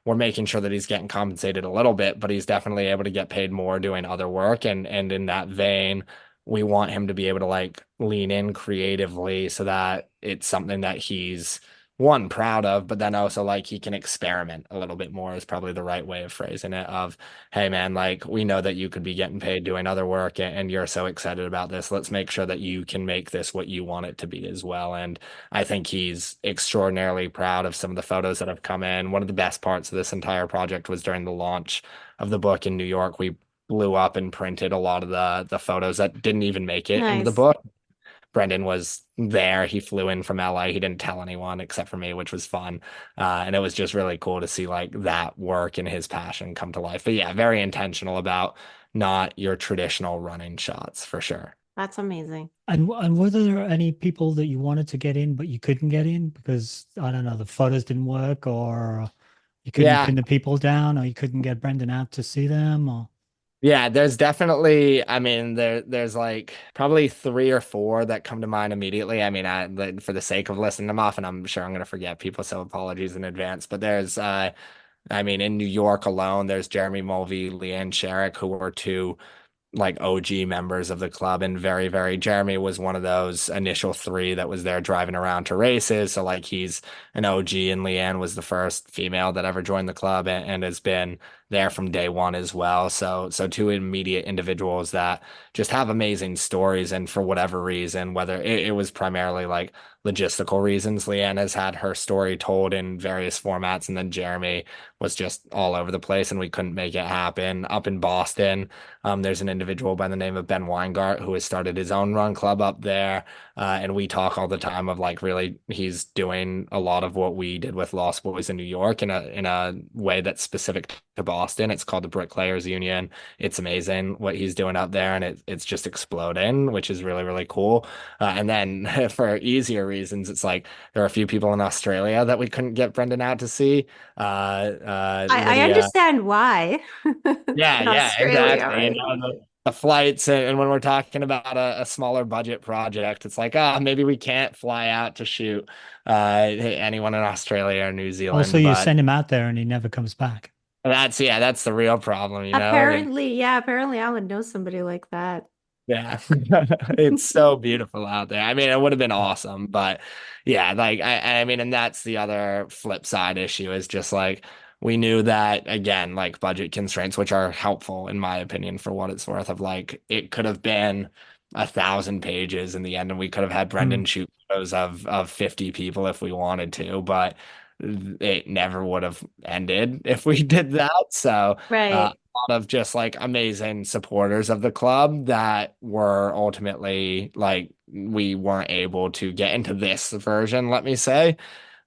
we're making sure that he's getting compensated a little bit, but he's definitely able to get paid more doing other work. And in that vein, we want him to be able to like lean in creatively so that it's something that he's one proud of, but then also like he can experiment a little bit more is probably the right way of phrasing it. Of, hey man, like we know that you could be getting paid doing other work and you're so excited about this. Let's make sure that you can make this what you want it to be as well. And I think he's extraordinarily proud of some of the photos that have come in. One of the best parts of this entire project was during the launch of the book in New York. We blew up and printed a lot of the photos that didn't even make it into the Nice. book. Brendan was there. He flew in from LA. He didn't tell anyone except for me, which was fun. And it was just really cool to see like that work and his passion come to life. But yeah, very intentional about not your traditional running shots for sure. That's amazing. And were there any people that you wanted to get in but you couldn't get in because I don't know, the photos didn't work, or you couldn't Yeah, pin the people down, or you couldn't get Brendan out to see them, or yeah, there's definitely, I mean, there's like probably three or four that come to mind immediately. I mean, for the sake of listing them off, and I'm sure I'm going to forget people, so apologies in advance. But I mean, in New York alone, there's Jeremy Mulvey, Leanne Sherrick, who were two like OG members of the club, and Jeremy was one of those initial three that was there driving around to races. So like he's an OG, and Leanne was the first female that ever joined the club, and has been there from day one as well. So two immediate individuals that just have amazing stories, and for whatever reason, whether it was primarily like logistical reasons, Leanne has had her story told in various formats, and then Jeremy was just all over the place, and we couldn't make it happen. Up in Boston, there's an individual by the name of Ben Weingart who has started his own run club up there. And we talk all the time of like really he's doing a lot of what we did with Lost Boys in New York in a way that's specific to Boston. It's called the Bricklayers Union. It's amazing what he's doing up there, and it's just exploding, which is really, really cool. And then for easier reasons, it's like there are a few people in Australia that we couldn't get Brendan out to see. I Lydia. understand why. Yeah, In yeah, Australia, exactly. right? The flights, and when we're talking about a smaller budget project, it's like, maybe we can't fly out to shoot anyone in Australia or New also Zealand. you But send him out there and he never comes back. that's the real problem, you know? Apparently, yeah, apparently Alan knows somebody like that. Yeah, it's so beautiful out there. I mean, it would have been awesome, but yeah, like I mean, and that's the other flip side issue is just like we knew that again, like budget constraints, which are helpful in my opinion for what it's worth. Of like it could have been 1,000 pages in the end, and we could have had Hmm. Brendan shoot photos of 50 people if we wanted to, but it never would have ended if we did that. So. Right. Lot of just like amazing supporters of the club that were ultimately like we weren't able to get into this version, let me say.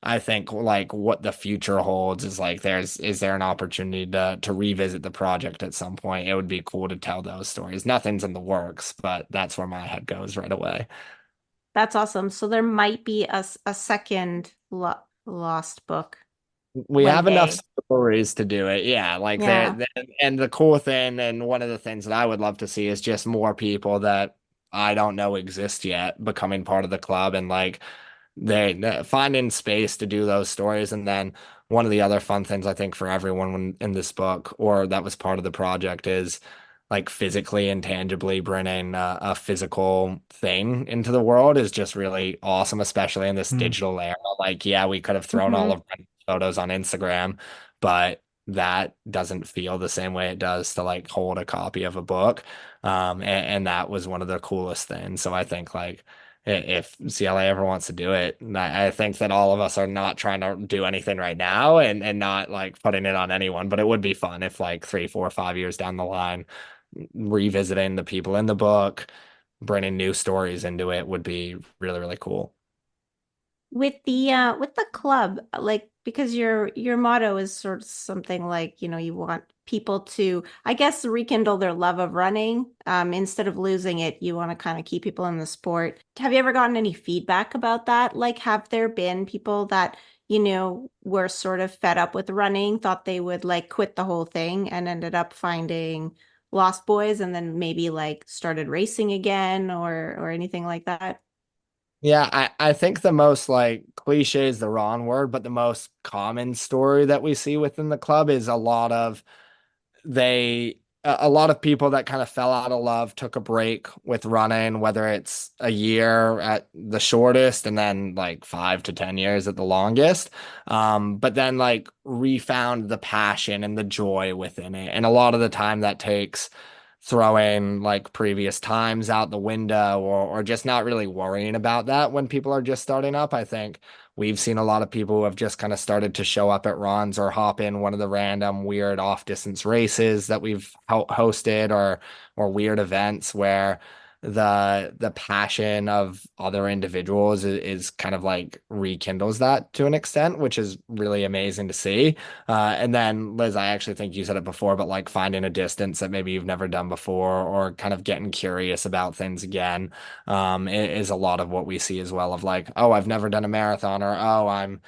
I think like what the future holds is like is there an opportunity to revisit the project at some point? It would be cool to tell those stories. Nothing's in the works, but that's where my head goes right away. That's awesome. So there might be a second lost book We one have enough day. stories to do it. Yeah, like Yeah. and the cool thing, and one of the things that I would love to see is just more people that I don't know exist yet becoming part of the club, and like they finding space to do those stories. And then one of the other fun things I think for everyone in this book, or that was part of the project, is like physically and tangibly bringing a physical thing into the world is just really awesome, especially in this Mm, digital era. Like, yeah, we could have thrown all Hmm. of our photos on Instagram, but that doesn't feel the same way it does to like hold a copy of a book. And that was one of the coolest things. So I think like if CLA ever wants to do it, I think that all of us are not trying to do anything right now and not like putting it on anyone, but it would be fun if like 3, 4, 5 years down the line, revisiting the people in the book, bringing new stories into it would be really, really cool. With the club, like because your motto is sort of something like, you know, you want people to, I guess, rekindle their love of running. Instead of losing it, you want to kind of keep people in the sport. Have you ever gotten any feedback about that? Like, have there been people that, you know, were sort of fed up with running, thought they would like quit the whole thing and ended up finding Lost Boys and then maybe like started racing again or anything like that? Yeah, I think the most like cliche is the wrong word, but the most common story that we see within the club is a lot of people that kind of fell out of love took a break with running, whether it's a year at the shortest and then like 5 to 10 years at the longest. But then like refound the passion and the joy within it. And a lot of the time that takes throwing like previous times out the window or just not really worrying about that when people are just starting up. I think we've seen a lot of people who have just kind of started to show up at runs or hop in one of the random weird off distance races that we've hosted or weird events where the passion of other individuals is kind of like rekindles that to an extent, which is really amazing to see. And then Liz, I actually think you said it before, but like finding a distance that maybe you've never done before or kind of getting curious about things again, is a lot of what we see as well of like, oh, I've never done a marathon or, oh, I'm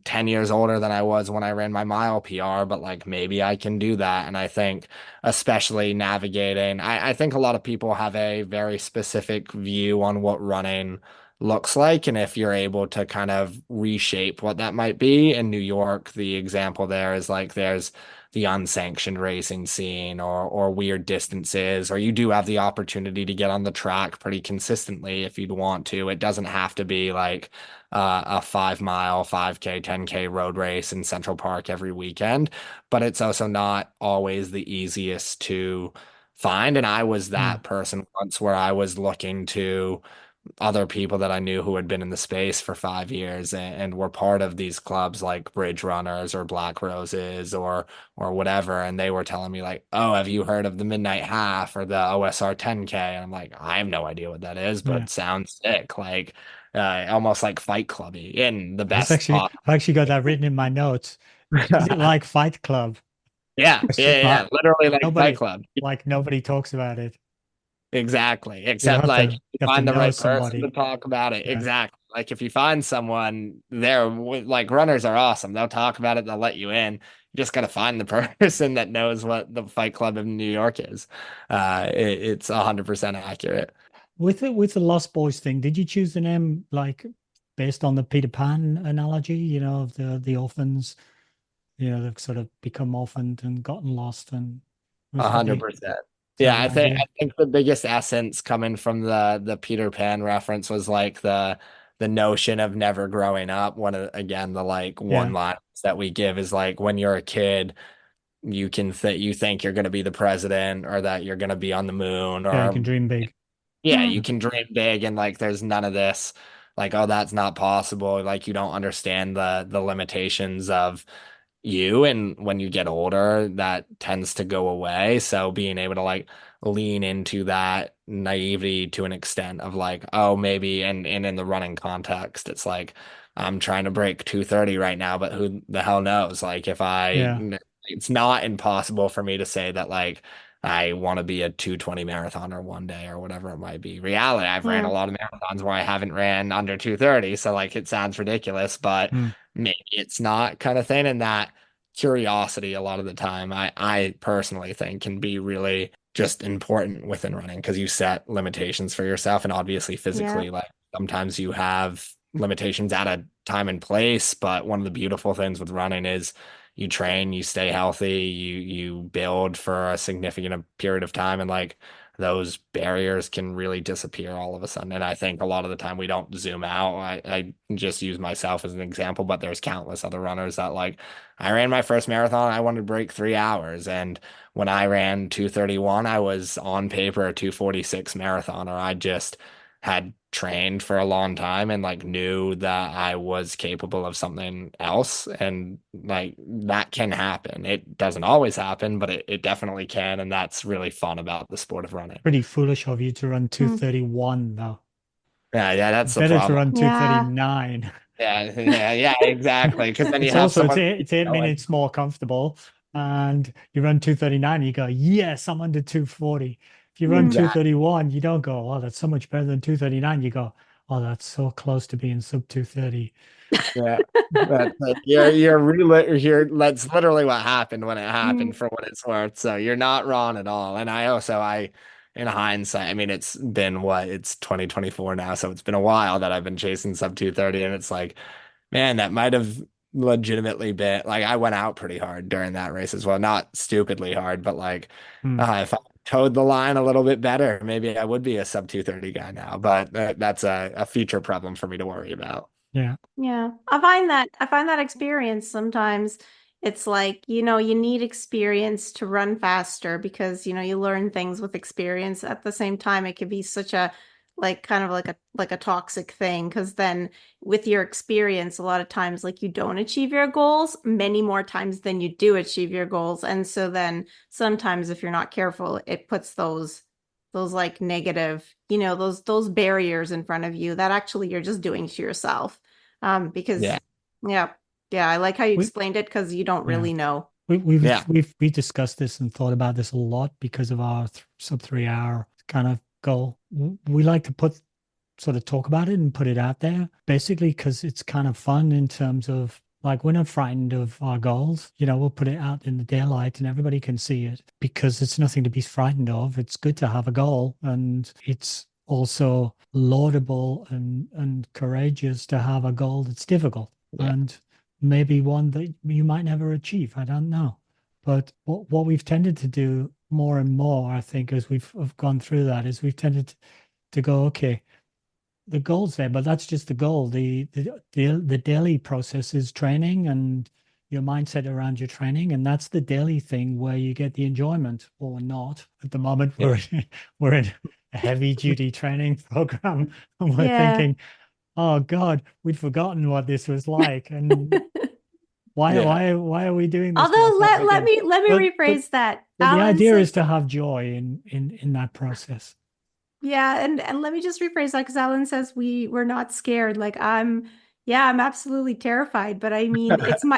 10 years older than I was when I ran my mile PR, but like maybe I can do that. And I think, especially navigating, I think a lot of people have a very specific view on what running looks like. And if you're able to kind of reshape what that might be, in New York, the example there is like there's the unsanctioned racing scene or weird distances, or you do have the opportunity to get on the track pretty consistently if you'd want to. It doesn't have to be like a 5 mile, 5K, 10K road race in Central Park every weekend, but it's also not always the easiest to find. And I was mm, that person once where I was looking to other people that I knew who had been in the space for 5 years and were part of these clubs like Bridge Runners or Black Roses or whatever. And they were telling me like, oh, have you heard of the Midnight Half or the OSR 10K? And I'm like, I have no idea what that is, yeah. but sounds sick. Like almost like Fight Clubby in the It's best actually, possible. I've actually got that written in my notes. Is it like Fight Club? Yeah, yeah, But yeah. Literally like Fight nobody, Club. like nobody talks about it. Exactly. You Except have like to, you you have to find the know right person to somebody. talk about it. Yeah. Exactly. Like if you find someone there, like runners are awesome. They'll talk about it. They'll let you in. You just got to find the person that knows what the Fight Club in New York is. It's 100% accurate. With the Lost Boys thing, did you choose the name like based on the Peter Pan analogy, you know, of the orphans, you know, they've sort of become orphaned and gotten lost, and A was that hundred the percent. is that Yeah, the I idea? think the biggest essence coming from the Peter Pan reference was like the notion of never growing up. One of again the like one Yeah. lines that we give is like when you're a kid you think you're going to be the president or that you're going to be on the moon Yeah, you can or dream big. yeah, you Mm, can dream big and like there's none of this like oh that's not possible like you don't understand the limitations of you and when you get older that tends to go away so being able to like lean into that naivety to an extent of like oh maybe and in the running context it's like I'm trying to break 230 right now but who the hell knows like if Yeah. it's not impossible for me to say that like I want to be a 220 marathoner one day or whatever it might be. Reality, I've ran a mm, lot of marathons where I haven't ran under 230, so like it sounds ridiculous, but Mm. maybe it's not kind of thing. And that curiosity a lot of the time, I personally think can be really just important within running because you set limitations for yourself and obviously yeah. physically, like sometimes you have limitations at a time and place, but one of the beautiful things with running is you train, you stay healthy, you build for a significant period of time, and like those barriers can really disappear all of a sudden. And I think a lot of the time we don't zoom out. I just use myself as an example, but there's countless other runners that like I ran my first marathon, I wanted to break 3 hours. And when I ran 2:31, I was on paper a 2:46 marathoner. I just had trained for a long time and like knew that I was capable of something else. And like that can happen. It doesn't always happen, but it definitely can. And that's really fun about the sport of running. Pretty foolish of you to run Mm. 2:31 though. Yeah, that's the Better to problem. run Yeah. 2:39. Yeah, exactly. Because then you It's have also someone it's 8 minutes more comfortable, and you run 2:39, you go, yes, I'm under 2:40. If you run Mm. 2:31, you don't go, oh, that's so much better than 2:39. You go, oh, that's so close to being sub 2:30. Yeah, but you're really you're that's literally what happened when it Mm. happened for what it's worth. So you're not wrong at all. And I in hindsight, I mean it's been what it's 2024 now, so it's been a while that I've been chasing sub 2:30, and it's like, man, that might have legitimately been like I went out pretty hard during that race as well. Not stupidly hard, but like Hmm. if I towed the line a little bit better, maybe I would be a sub 2:30 guy now. But that's a future problem for me to worry about. Yeah. Yeah, I find that experience sometimes it's like, you need experience to run faster because, you learn things with experience. At the same time, it can be such a like kind of like a toxic thing because then with your experience, a lot of times like you don't achieve your goals many more times than you do achieve your goals. And so then sometimes if you're not careful, it puts those like negative, those barriers in front of you that actually you're just doing to yourself. Yeah. Because yeah, yeah, I like how you We, explained it because you don't yeah. really know. Yeah. We discussed this and thought about this a lot because of our sub 3 hour kind of goal. We like to sort of talk about it and put it out there, basically because it's kind of fun in terms of like we're not frightened of our goals. We'll put it out in the daylight and everybody can see it because it's nothing to be frightened of. It's good to have a goal, and it's also laudable and courageous to have a goal that's difficult Yeah. and maybe one that you might never achieve. I don't know. But what we've tended to do more and more, I think, as we've have gone through that, is we've tended to go, okay, the goal's there, but that's just the goal. The daily process is training and your mindset around your training, and that's the daily thing where you get the enjoyment or not. At the moment, Yeah. we're in a heavy duty training program, and we're Yeah. thinking, oh God, we'd forgotten what this was like, and why Yeah. why are we doing this to Although ourselves let again? me let me But rephrase that. the Alan idea is says to have joy in that process. yeah, and let me just rephrase that because Alan says we're not scared. Like yeah, I'm absolutely terrified, but I mean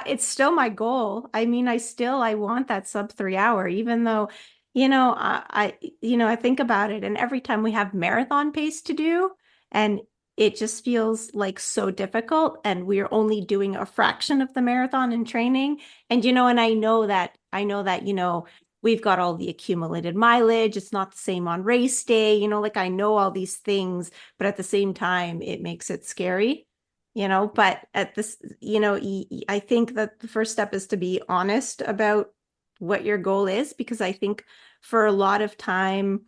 it's still my goal. I mean, I want that sub 3 hour, even though, I think about it, and every time we have marathon pace to do, and it just feels like so difficult, and we're only doing a fraction of the marathon in training. And and I know that, we've got all the accumulated mileage. It's not the same on race day. Like I know all these things, but at the same time, it makes it scary, but at this, I think that the first step is to be honest about what your goal is, because I think for a lot of time,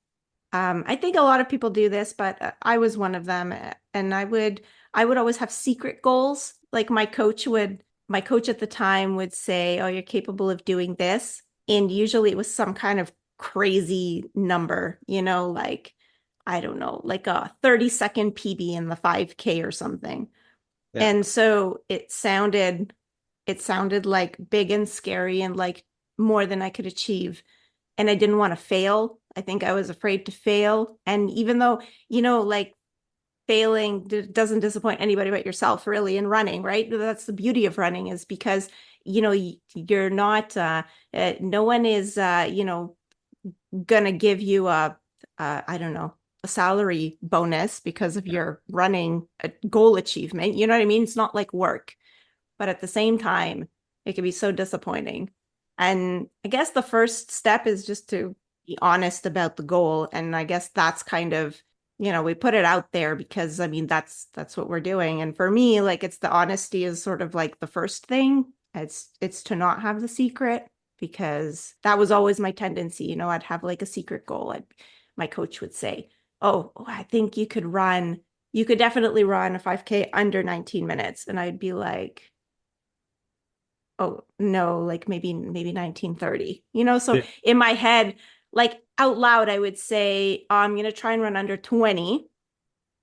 I think a lot of people do this, but I was one of them. And I would always have secret goals. Like my coach at the time would say, oh, you're capable of doing this. And usually it was some kind of crazy number, like, I don't know, like a 30-second PB in the 5K or something. Yeah. And so it sounded like big and scary and like more than I could achieve. And I didn't want to fail. I think I was afraid to fail. And even though, like failing doesn't disappoint anybody but yourself, really, in running, right? That's the beauty of running, is because, you're not, no one is, gonna give you I don't know, a salary bonus because of your running goal achievement. You know what I mean? It's not like work, but at the same time, it can be so disappointing. And I guess the first step is just to be honest about the goal. And I guess that's kind of we put it out there because I mean that's what we're doing. And for me, like it's the honesty is sort of like the first thing. It's to not have the secret because that was always my tendency. I'd have like a secret goal. My coach would say, "Oh, I think you could definitely run a 5K under 19 minutes." And I'd be like, "Oh, no, like maybe 19:30." So Yeah. in my head, like out loud, I would say, "Oh, I'm going to try and run under 20."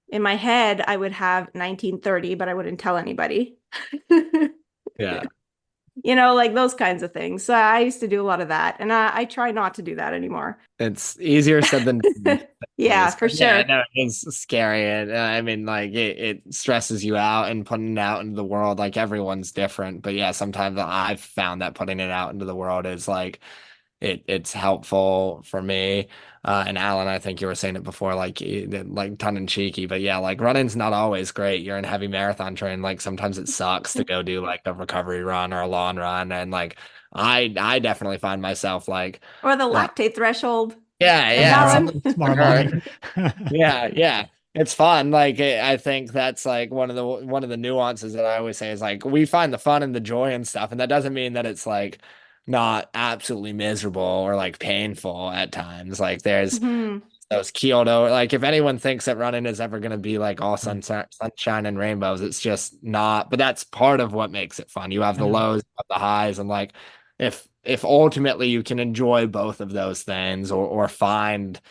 In my head, I would have 19:30, but I wouldn't tell anybody. Yeah. Like those kinds of things. So I used to do a lot of that, and I try not to do that anymore. It's easier said than done. Yeah, for Yeah, sure. no, it's scary. And I mean, like it stresses you out and putting it out into the world. Like everyone's different, but yeah, sometimes I've found that putting it out into the world is like it's helpful for me. And Alan, I think you were saying it before, like tongue in cheeky, but yeah, like running's not always great. You're in heavy marathon train. Like sometimes it sucks to go do like a recovery run or a long run, and like I definitely find myself like. Or the uh, lactate threshold. yeah, Like yeah, that Yeah, one. something tomorrow sure. morning. Yeah, yeah. It's fun. Like I think that's like one of the nuances that I always say is like we find the fun and the joy and stuff, and that doesn't mean that it's like not absolutely miserable or like painful at times. Like there's Mhm. those Kyoto, like if anyone thinks that running is ever going to be like all Right. sunshine and rainbows, it's just not. But that's part of what makes it fun. You have I the know. lows, you have the highs, and like if ultimately you can enjoy both of those things or find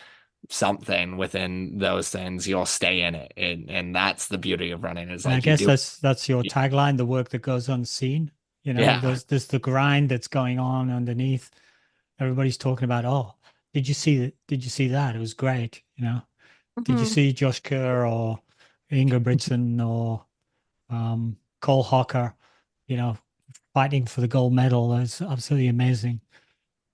something within those things, you'll stay in it. And that's the beauty of running is And I like you guess do. that's your tagline, the work that goes unseen. Yeah. There's the grind that's going on underneath. Everybody's talking about, oh, did you see that? It was great, Did you Mhm. see Josh Kerr or Ingebrigtsen or Cole Hocker, you know, fighting for the gold medal? It's absolutely amazing.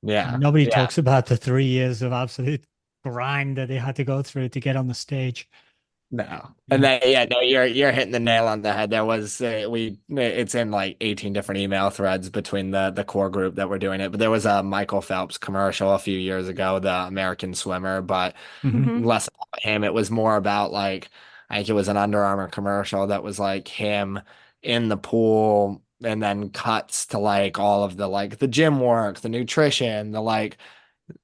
And Yeah. nobody Yeah. talks about the 3 years of absolute grind that they had to go through to get on the stage. No. And Yeah. then yeah, no, you're hitting the nail on the head. There was it's in like 18 different email threads between the core group that were doing it. But there was a Michael Phelps commercial a few years ago, the American swimmer, but Hmm. Mhm. less about him. It was more about like I think it was an Under Armour commercial that was like him in the pool and then cuts to like all of the like the gym work, the nutrition, the like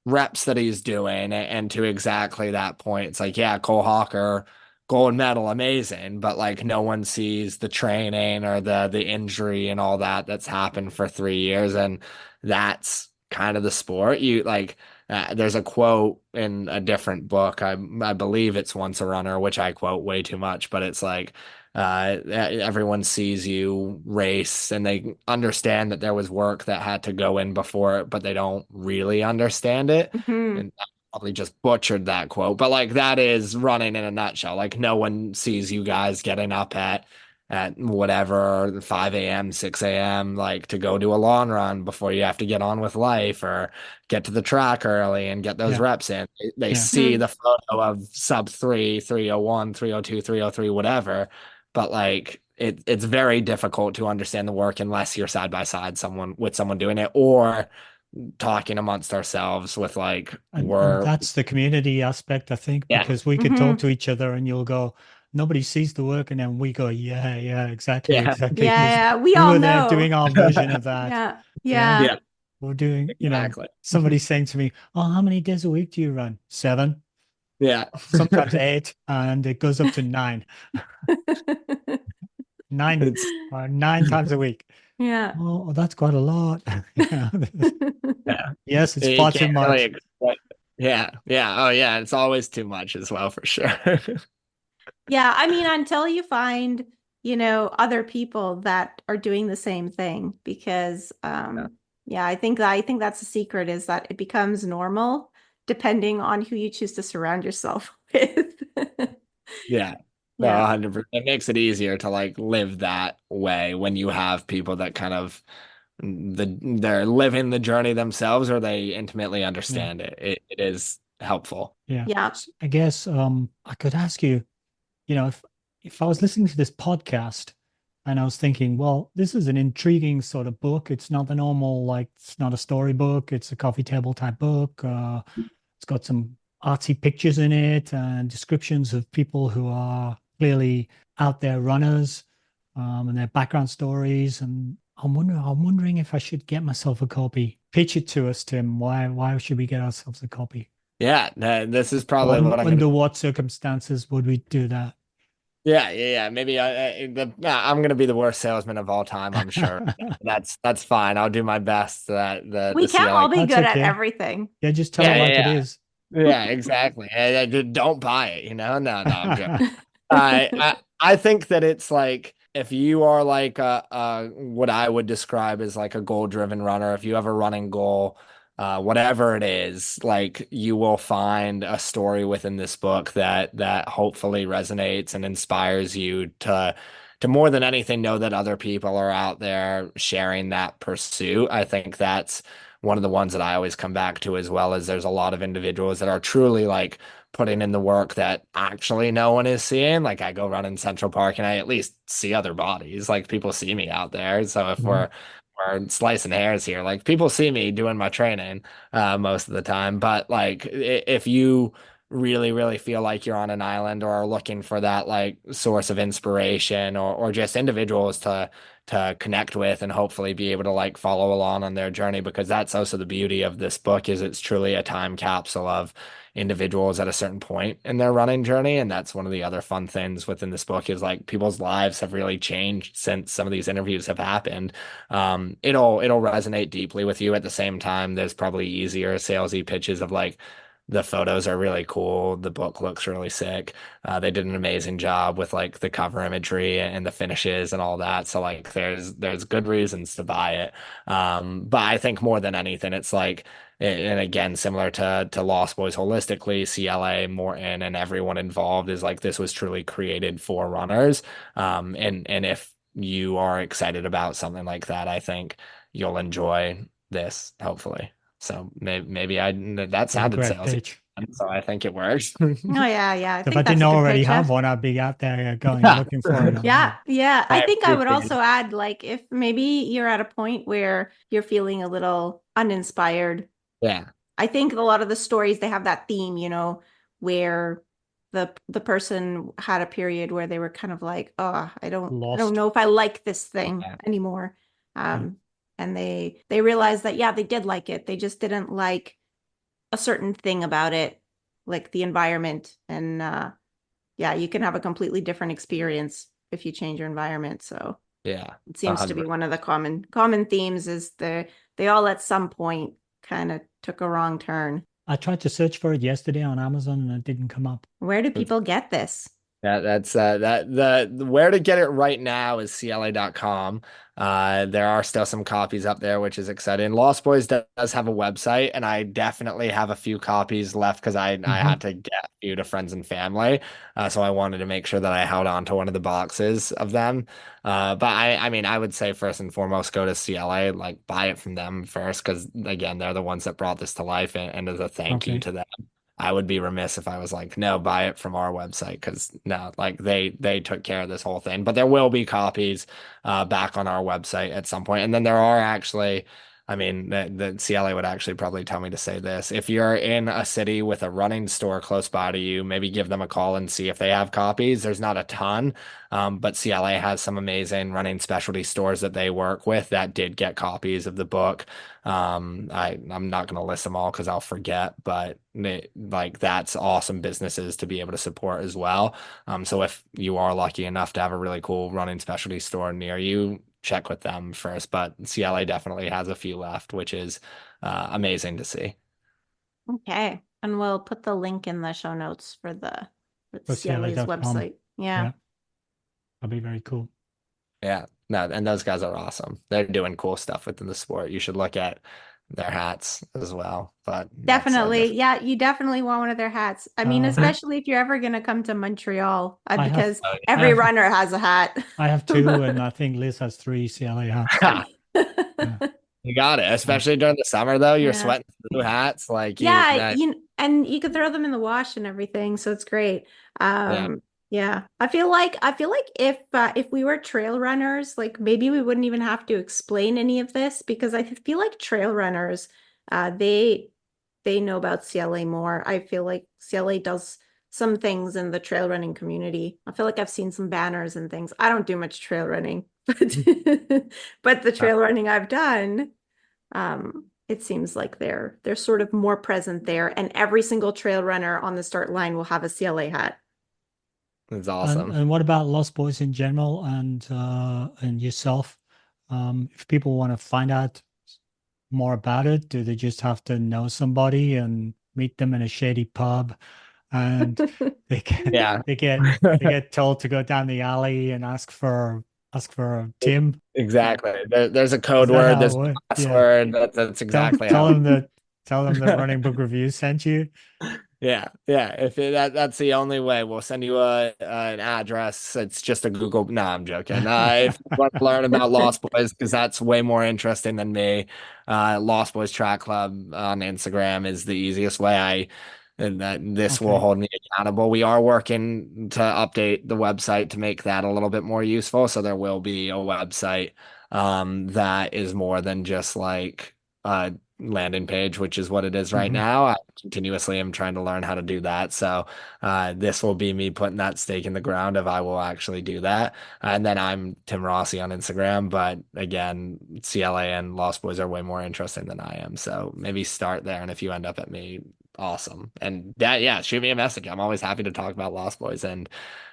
reps that he's doing and to exactly that point. It's like, yeah, Cole Hawker, gold medal, amazing, but like no one sees the training or the injury and all that that's happened for 3 years. And that's kind of the sport. You like there's a quote in a different book. I believe it's Once a Runner, which I quote way too much, but it's like everyone sees you race and they understand that there was work that had to go in before it, but they don't really understand it. Mhm. And I probably just butchered that quote, but like that is running in a nutshell. Like no one sees you guys getting up at whatever 5 a.m., 6 a.m., like to go do a long run before you have to get on with life or get to the track early and get those Yeah. reps in. They Yeah. see Mhm. the photo of sub 3, 301, 302, 303, whatever, but like it's very difficult to understand the work unless you're side by side someone doing it or talking amongst ourselves with like And we're that's the community aspect, I think, yeah because we could talk Mhm. to each other and you'll go, nobody sees the work, and then we go, yeah, yeah, exactly, yeah exactly, Yeah, because yeah, we we all were there know. doing our version of that. Yeah. Yeah. Yeah. yeah We're doing, exactly somebody saying to me, oh, how many days a week do you run? 7, yeah sometimes 8, and it goes up to 9, nine, it's 9 times a week. Yeah. Oh, that's quite a lot. Yeah. yeah Yes, it's you far too can't really much. expect yeah oh yeah it's always too much as well for sure. Yeah, I mean, until you find, other people that are doing the same thing, because Yeah. yeah, I think that's the secret is that it becomes normal depending on who you choose to surround yourself with. Yeah. No, Yeah. 100%. It makes it easier to like live that way when you have people that kind of they're living the journey themselves or they intimately Yeah. understand it. It is helpful. Yeah. Yeah. I guess I could ask you, if I was listening to this podcast and I was thinking, well, this is an intriguing sort of book. It's not the normal, like it's not a storybook, it's a coffee table type book. It's got some artsy pictures in it and descriptions of people who are clearly out there runners, and their background stories. And I'm wondering if I should get myself a copy. Pitch it to us, Tim. Why should we get ourselves a copy? Yeah, this is Or probably what I'm gonna. under what circumstances would we do that? Yeah. Maybe I'm gonna be the worst salesman of all time, I'm sure. That's fine. I'll do my best. That We the can't CLA. all be That's good at okay. everything. Yeah, just tell Yeah, it like it yeah, is. yeah, exactly. Don't buy it, No, I'm joking. I think that it's like if you are like a what I would describe as like a goal-driven runner, if you have a running goal, whatever it is, like you will find a story within this book that hopefully resonates and inspires you to more than anything know that other people are out there sharing that pursuit. I think that's one of the ones that I always come back to, as well as there's a lot of individuals that are truly like putting in the work that actually no one is seeing. Like I go run in Central Park and I at least see other bodies. Like people see me out there. So if Mhm. we're slicing hairs here, like people see me doing my training most of the time. But like if you really feel like you're on an island or are looking for that like source of inspiration or just individuals to connect with and hopefully be able to like follow along on their journey, because that's also the beauty of this book is it's truly a time capsule of individuals at a certain point in their running journey. And that's one of the other fun things within this book is like people's lives have really changed since some of these interviews have happened. It'll resonate deeply with you. At the same time, there's probably easier salesy pitches of like the photos are really cool. The book looks really sick. They did an amazing job with like the cover imagery and the finishes and all that. So like there's good reasons to buy it. But I think more than anything, it's like, and again, similar to Lost Boys holistically, CLA, Morton, and everyone involved is like this was truly created for runners. And if you are excited about something like that, I think you'll enjoy this, hopefully. So maybe that That's a sounded great salesy, pitch. so I think it works. Oh yeah. I If I think that's didn't a good already pitch. have one, I'd be out there going looking for it online. Yeah. I I think I would appreciate also it. add, like, if maybe you're at a point where you're feeling a little uninspired, Yeah, I think a lot of the stories they have that theme, where the person had a period where they were kind of like, oh, I don't Lost. know if I like this thing yeah, anymore. Yeah. And they realized that yeah, they did like it. They just didn't like a certain thing about it, like the environment. And yeah, you can have a completely different experience if you change your environment. So yeah, it a seems to be hundred. one of the common themes is they all at some point kind of took a wrong turn. I tried to search for it yesterday on Amazon and it didn't come up. Where do people get this? That's the where to get it right now is CLA.com. There are still some copies up there, which is exciting. Lost Boys does have a website, and I definitely have a few copies left because I Hmm. had to get a few to friends and family. So I wanted to make sure that I held on to one of the boxes of them. But I mean, I would say first and foremost, go to CLA, like buy it from them first, because again, they're the ones that brought this to life, and as a thank you Okay. to them. I would be remiss if I was like, no, buy it from our website because no, like they took care of this whole thing. But there will be copies back on our website at some point. And then there are actually, I mean, the CLA would actually probably tell me to say this. If you're in a city with a running store close by to you, maybe give them a call and see if they have copies. There's not a ton, but CLA has some amazing running specialty stores that they work with that did get copies of the book. I'm not going to list them all because I'll forget, but like that's awesome businesses to be able to support as well. So if you are lucky enough to have a really cool running specialty store near you, check with them first. But CLA definitely has a few left, which is amazing to see. Okay. And we'll put the link in the show notes for the For CLA's CLA.com. website. Yeah. Yeah, that'd be very cool. Yeah, no, and those guys are awesome. They're doing cool stuff within the sport. You should look at their hats as well. But that's a Definitely. different. Yeah, you definitely want one of their hats. I mean, Uh, especially if you're ever going to come to Montreal, I have because I every have runner has a hat. I have two, and I think Liz has three CLA hats. Yeah. You got it. Yeah. Especially during the summer, though, you're Yeah. sweating through hats. Like Yeah, and you could throw them in the wash and everything, so it's great. yeah, Yeah. I feel like if we were trail runners, like maybe we wouldn't even have to explain any of this because I feel like trail runners, they they know about CLA more. I feel like CLA does some things in the trail running community. I feel like I've seen some banners and things. I don't do much trail running, but but the trail running I've done, it seems like they're sort of more present there, and every single trail runner on the start line will have a CLA hat. It's awesome. And what about Lost Boys in general and yourself? If people want to find out more about it, do they just have to know somebody and meet them in a shady pub and they get Yeah. they get told to go down the alley and ask for Tim? Exactly. There's a Is code that word, how it there's a works? Yeah. password. That's exactly Tell how them that Running Book Review sent you. Yeah, yeah. If that's the only way, we'll send you an address. It's just a Google. No, I'm joking. If you want to learn about Lost Boys, because that's way more interesting than me, Lost Boys Track Club on Instagram is the easiest way. And that this will Okay. hold me accountable. We are working to update the website to make that a little bit more useful. So there will be a website that is more than just like landing page, which is what it is right Mhm. now. I continuously am trying to learn how to do that. So this will be me putting that stake in the ground if I will actually do that. And then I'm Tim Rossi on Instagram. But again, CLA and Lost Boys are way more interesting than I am. So maybe start there. And if you end up at me, awesome. And that, yeah, shoot me a message. I'm always happy to talk about Lost Boys and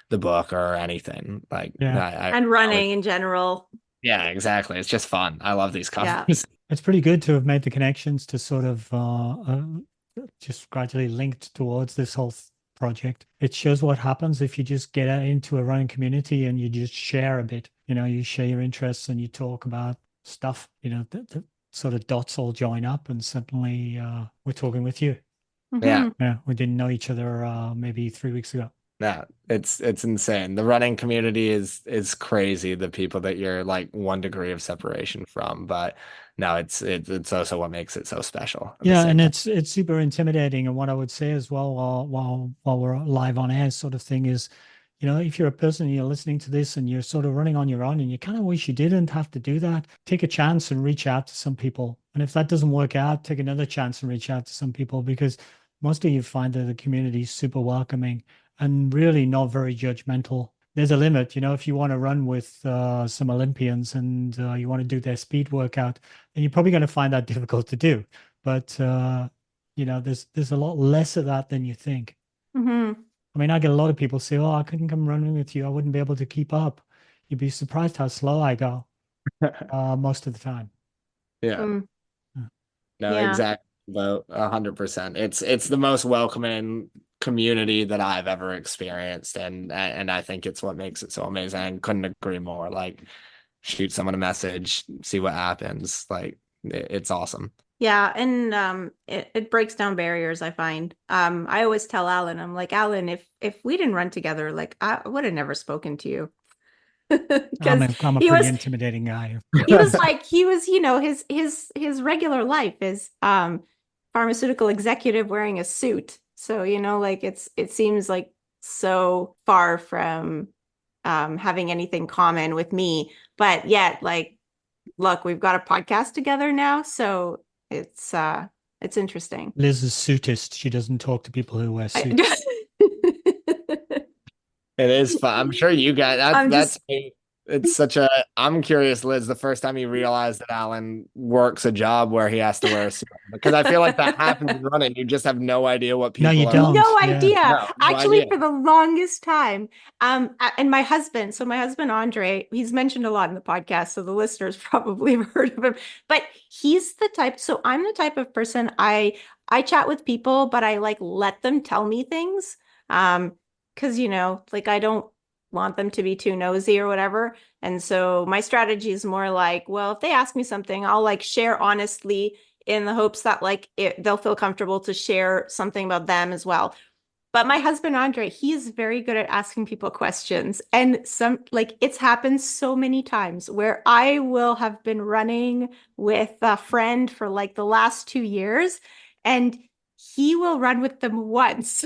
the book or anything. Like, Yeah. And running in general. yeah, exactly. It's just fun. I love these Yeah. covers. It's pretty good to have made the connections to sort of just gradually linked towards this whole project. It shows what happens if you just get into a running community and you just share a bit. You share your interests and you talk about stuff. The sort of dots all join up, and suddenly we're talking with you. Yeah. Mhm. Yeah, we didn't know each other maybe 3 weeks ago. Yeah, it's insane. The running community is crazy. The people that you're like 1 degree of separation from, but no, it's also what makes it so special at the Yeah, same and time. it's super intimidating. And what I would say as well, while we're live on air, sort of thing is, if you're a person and you're listening to this and you're sort of running on your own and you kind of wish you didn't have to do that, take a chance and reach out to some people. And if that doesn't work out, take another chance and reach out to some people, because mostly you find that the community is super welcoming and really not very judgmental. There's a limit, if you want to run with some Olympians and you want to do their speed workout, then you're probably going to find that difficult to do. But there's a lot less of that than you think. Mhm. I mean, I get a lot of people say, "Oh, I couldn't come running with you. I wouldn't be able to keep up." You'd be surprised how slow I go most of the time. Yeah. Mm. Yeah. No, Yeah. exactly. About 100%. It's the most welcoming community that I've ever experienced, and I think it's what makes it so amazing. I couldn't agree more. Like, shoot someone a message, see what happens. Like, it's awesome. Yeah, and it breaks down barriers, I find. I always tell Alan, I'm like, Alan, if we didn't run together, like I would have never spoken to you. Because I'm a he pretty was intimidating guy. he was like he was, his regular life is pharmaceutical executive wearing a suit. So, like it seems like so far from having anything common with me, but yet like look, we've got a podcast together now, so it's interesting. Liz is suitist. She doesn't talk to people who wear I, suits. It is fun. I'm sure you guys I'm that's just it's such a I'm curious, Liz, the first time you realized that Alan works a job where he has to wear a suit. Because I feel like that happens in running. You just have no idea what No, you people are like. don't. no Yeah. idea. No, no Actually, idea. for the longest time, and my husband, so my husband Andre, he's mentioned a lot in the podcast, so the listeners probably have heard of him. But he's the type. So I'm the type of person I chat with people, but I like let them tell me things. Because like I don't want them to be too nosy or whatever. And so my strategy is more like, well, if they ask me something, I'll like share honestly in the hopes that like they'll feel comfortable to share something about them as well. But my husband Andre, he's very good at asking people questions. And some like it's happened so many times where I will have been running with a friend for like the last 2 years, and he will run with them once.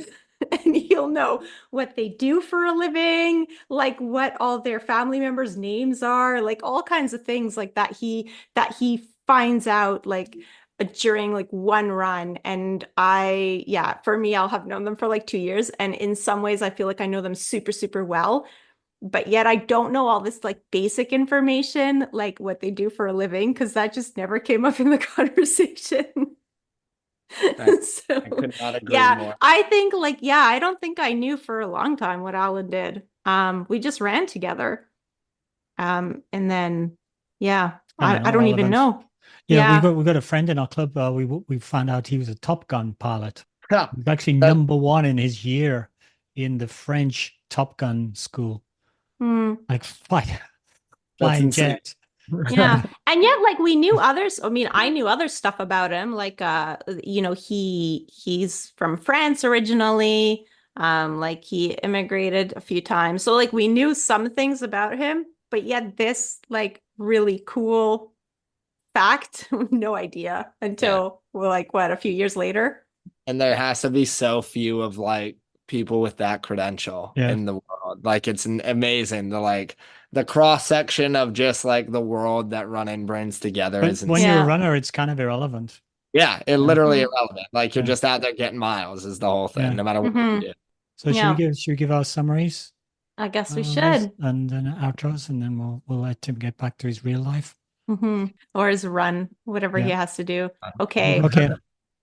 And he'll know what they do for a living, like what all their family members' names are, like all kinds of things like that he finds out like during like one run. And for me, I'll have known them for like 2 years. And in some ways, I feel like I know them super, super well. But yet I don't know all this like basic information, like what they do for a living, because that just never came up in the conversation. I, I So could not agree yeah, more. I think like, yeah, I don't think I knew for a long time what Alan did. We just ran together. And then yeah, Kind of I don't even irrelevant. know. Yeah, Yeah. we got a friend in our club. We found out he was a Top Gun pilot. Yeah, He was actually that #1 in his year in the French Top Gun school, Hmm. like that's flying insane. jets. Yeah. And yet like we knew others. I mean, I knew other stuff about him. Like he's from France originally. Like he immigrated a few times. So like we knew some things about him, but yet this like really cool fact, no idea Yeah. until well, like what, a few years later. And there has to be so few of like people with that credential Yeah. in the world. Like it's amazing. The cross section of just like the world that running brings together But is when insane. you're a Yeah. runner, it's kind of irrelevant. Yeah, it Yeah. literally Mm, irrelevant. Like you're Yeah. just out there getting miles is the whole thing, Yeah. no matter what you hmm do. So Yeah. should we give our summaries, I guess we Liz, should. and then outros, and then we'll let Tim get back to his real life. Or his run, whatever he Yeah. has to do. Okay, Okay.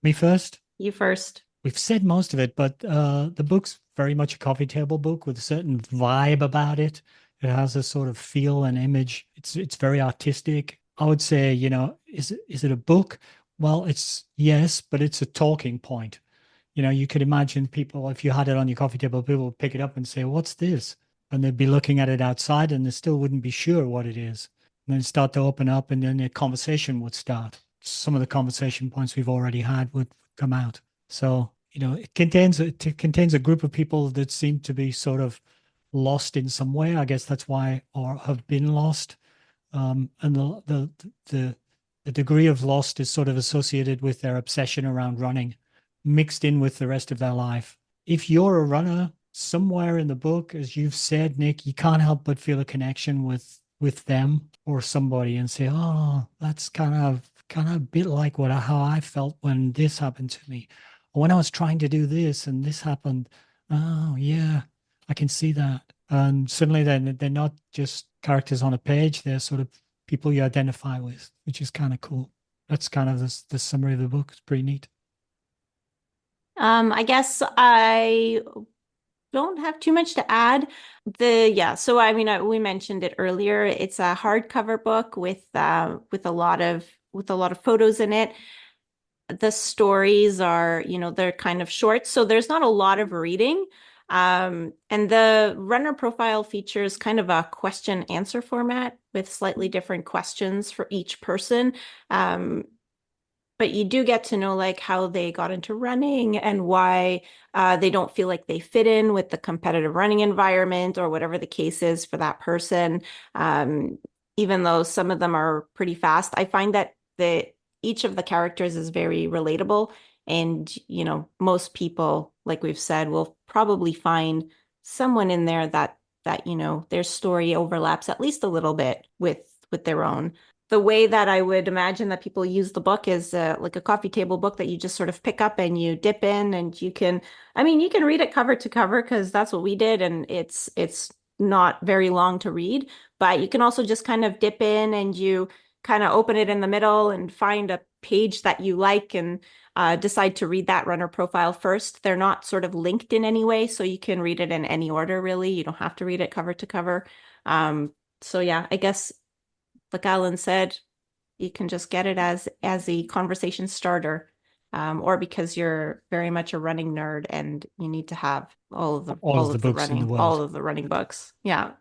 Me first. you first. We've said most of it, but the book's very much a coffee table book with a certain vibe about it. It has a sort of feel and image. It's very artistic. I would say, is it a book? Well, it's yes, but it's a talking point. You could imagine people, if you had it on your coffee table, people would pick it up and say, "What's this?" And they'd be looking at it outside and they still wouldn't be sure what it is. And then start to open up and then a conversation would start. Some of the conversation points we've already had would come out. So, it contains a group of people that seem to be sort of lost in some way. I guess that's why, or have been lost. And the degree of lost is sort of associated with their obsession around running, mixed in with the rest of their life. If you're a runner, somewhere in the book, as you've said, Nick, you can't help but feel a connection with them or somebody and say, "Oh, that's kind of a bit like how I felt when this happened to me, or when I was trying to do this and this happened. Oh, yeah, I can see that." And suddenly they're not just characters on a page, they're sort of people you identify with, which is kind of cool. That's kind of the summary of the book. It's pretty neat. I guess I don't have too much to add. So I mean, we mentioned it earlier. It's a hardcover book with a lot of photos in it. The stories are, they're kind of short, so there's not a lot of reading. And the runner profile features kind of a question answer format with slightly different questions for each person. Um, but you do get to know like how they got into running and why they don't feel like they fit in with the competitive running environment or whatever the case is for that person. Um, Even though some of them are pretty fast, I find that each of the characters is very relatable. And, most people, like we've said, will probably find someone in there that, their story overlaps at least a little bit with their own. The way that I would imagine that people use the book is like a coffee table book that you just sort of pick up and you dip in and you can read it cover to cover because that's what we did and it's not very long to read, but you can also just kind of dip in and you kind of open it in the middle and find a page that you like and decide to read that runner profile first. They're not sort of linked in any way, so you can read it in any order, really. You don't have to read it cover to cover. So yeah, I guess like Alan said, you can just get it as a conversation starter, or because you're very much a running nerd and you need to have All of the books in the all world. of the running books. Yeah.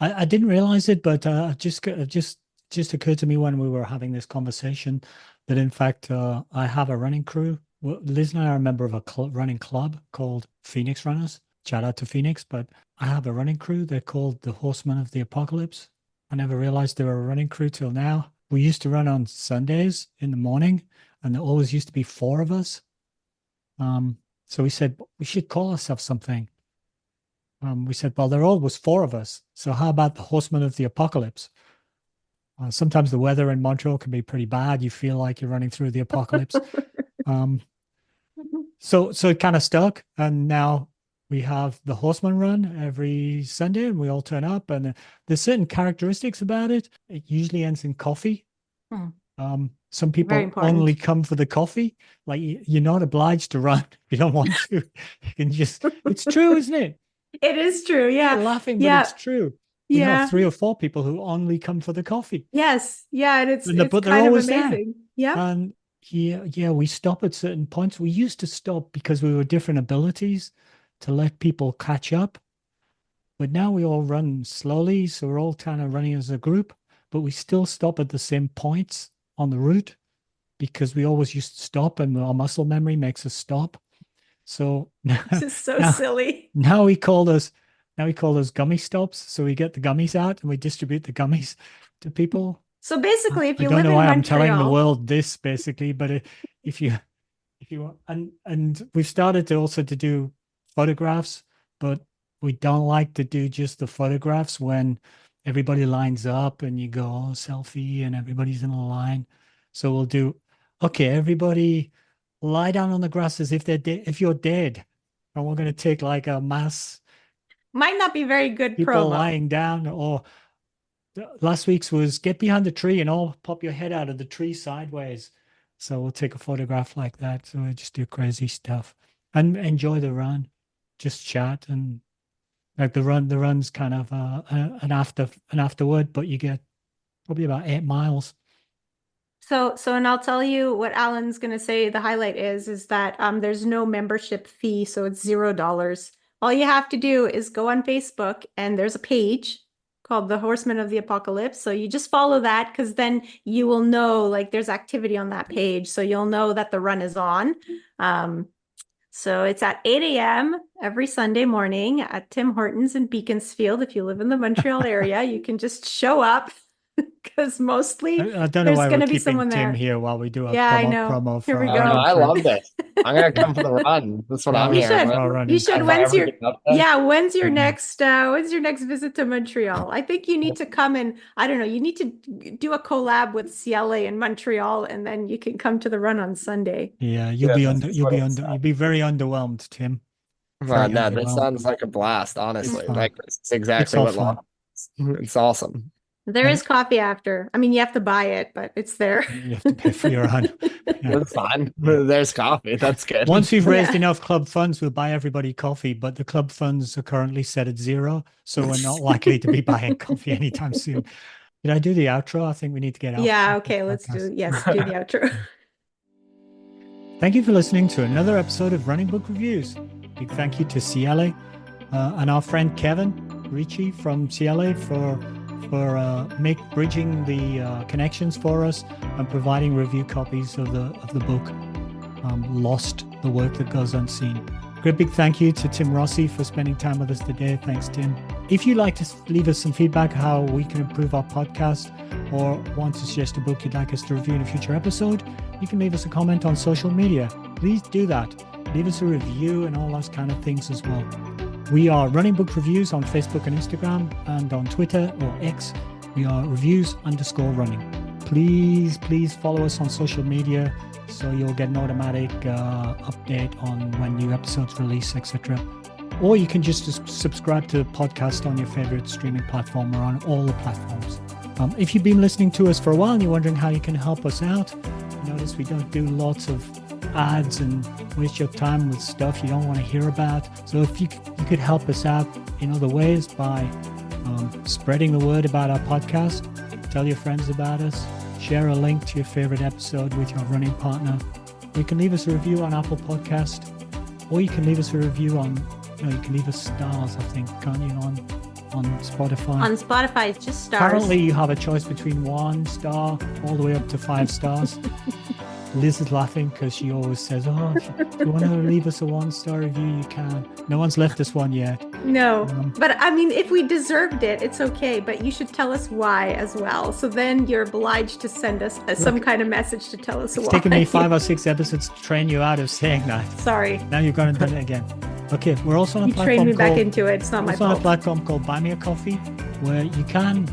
I didn't realize it, but it just occurred to me when we were having this conversation that in fact I have a running crew. Well, Liz and I are a member of a running club called Phoenix Runners. Shout out to Phoenix, but I have a running crew. They're called the Horsemen of the Apocalypse. I never realized they were a running crew till now. We used to run on Sundays in the morning, and there always used to be four of us. So we said we should call ourselves something. We said, well, there always four of us. So how about the Horsemen of the Apocalypse? Sometimes the weather in Montreal can be pretty bad. You feel like you're running through the apocalypse. So it kind of stuck, and now we have the Horseman Run every Sunday, and we all turn up. And there's certain characteristics about it. It usually ends in coffee. Some people only come for the coffee. Like you're not obliged to run if you don't want to. You can just. It's true, isn't it? It is true. Yeah. You're laughing, but it's true. We Yeah. have 3 or 4 people who only come for the coffee. Yes. Yeah. And it's but they're kind of always amazing. there. Yeah. And yeah, we stop at certain points. We used to stop because we were different abilities to let people catch up. But now we all run slowly, so we're all kind of running as a group, but we still stop at the same points on the route because we always used to stop, and our muscle memory makes us stop. So This is so silly. Now we call those gummy stops. So we get the gummies out and we distribute the gummies to people. So basically, if you I don't live know in why Montreal, I'm telling the world this basically, but if you and we've started to also to do photographs, but we don't like to do just the photographs when everybody lines up and you go, oh, selfie, and everybody's in a line. So we'll do, okay, everybody lie down on the grass as if if you're dead, and we're going to take like a mass. Might not be very good people promo. lying down. Or last week's was get behind the tree and all pop your head out of the tree sideways. So we'll take a photograph like that. So we just do crazy stuff and enjoy the run, just chat. And like the run's kind of an afterword, but you get probably about 8 miles. So and I'll tell you what Alan's going to say the highlight is that there's no membership fee, so it's $0. All you have to do is go on Facebook, and there's a page called the Horsemen of the Apocalypse. So you just follow that, because then you will know, like, there's activity on that page, so you'll know that the run is on. So it's at 8 a.m. every Sunday morning at Tim Hortons in Beaconsfield. If you live in the Montreal area, you can just show up, because mostly I don't know why going we're to be keeping someone Tim there. here while we do a I know. promo Here for we Oh, go. no, I trip. love this. I'm gonna come for the run. That's what I'm You hearing. should. You should. If I When's ever your get up there. when's your next visit to Montreal? I think you need to come and, I don't know, you need to do a collab with Ciele in Montreal, and then you can come to the run on Sunday. Yeah, you'll be very underwhelmed, Tim. No, this sounds like a blast, honestly. fun. Like, it's exactly all what fun. It's awesome. There is coffee after. I mean, you have to buy it, but it's there. You have to pay for your run. Yeah. That's fine. There's coffee. That's good. Once we've raised Yeah. enough club funds, we'll buy everybody coffee, but the club funds are currently set at 0, so we're not likely to be buying coffee anytime soon. Did I do the outro? I think we need to get out. Yeah, okay, let's do the outro. Thank you for listening to another episode of Running Book Reviews. Big thank you to Ciele and our friend Kevin Ricci from Ciele for bridging the connections for us and providing review copies of the book Lost, the Work That Goes Unseen. Great big thank you to Tim Rossi for spending time with us today. Thanks, Tim. If you'd like to leave us some feedback how we can improve our podcast, or want to suggest a book you'd like us to review in a future episode, you can leave us a comment on social media. Please do that. Leave us a review and all those kind of things as well. We are Running Book Reviews on Facebook and Instagram, and on Twitter or X, we are reviews_running. Please follow us on social media so you'll get an automatic update on when new episodes release, etc. Or you can just subscribe to the podcast on your favorite streaming platform or on all the platforms. If you've been listening to us for a while and you're wondering how you can help us out, notice we don't do lots of ads and waste your time with stuff you don't want to hear about. So if you could help us out in other ways by spreading the word about our podcast, tell your friends about us, share a link to your favorite episode with your running partner. You can leave us a review on Apple Podcast, or you can leave us a review on, you can leave us stars, I think, can't you, on Spotify. On Spotify, it's just stars. Apparently you have a choice between 1 star all the way up to 5 stars. Liz is laughing because she always says, if you want to leave us a 1-star review, you can. No one's left us one yet. No, but I mean, if we deserved it, it's okay, but you should tell us why as well. So then you're obliged to send us some kind of message to tell us why. It's taken me 5 or 6 episodes to train you out of saying that. Sorry. Now you've gone and done it again. Okay, we're also on a platform trained me back into it. It's not my fault. on a platform called Buy Me a Coffee, where you can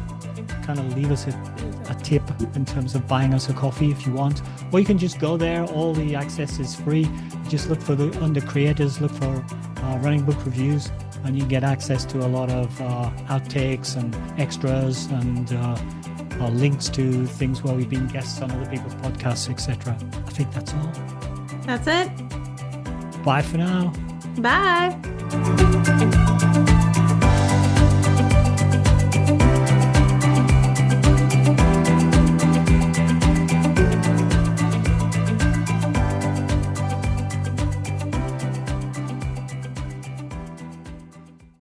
kind of leave us a a tip in terms of buying us a coffee if you want, or you can just go there. All the access is free. Just look for under creators, look for running book reviews, and you get access to a lot of outtakes and extras and links to things where we've been guests on other people's podcasts, etc. I think that's all. That's it. Bye for now. Bye.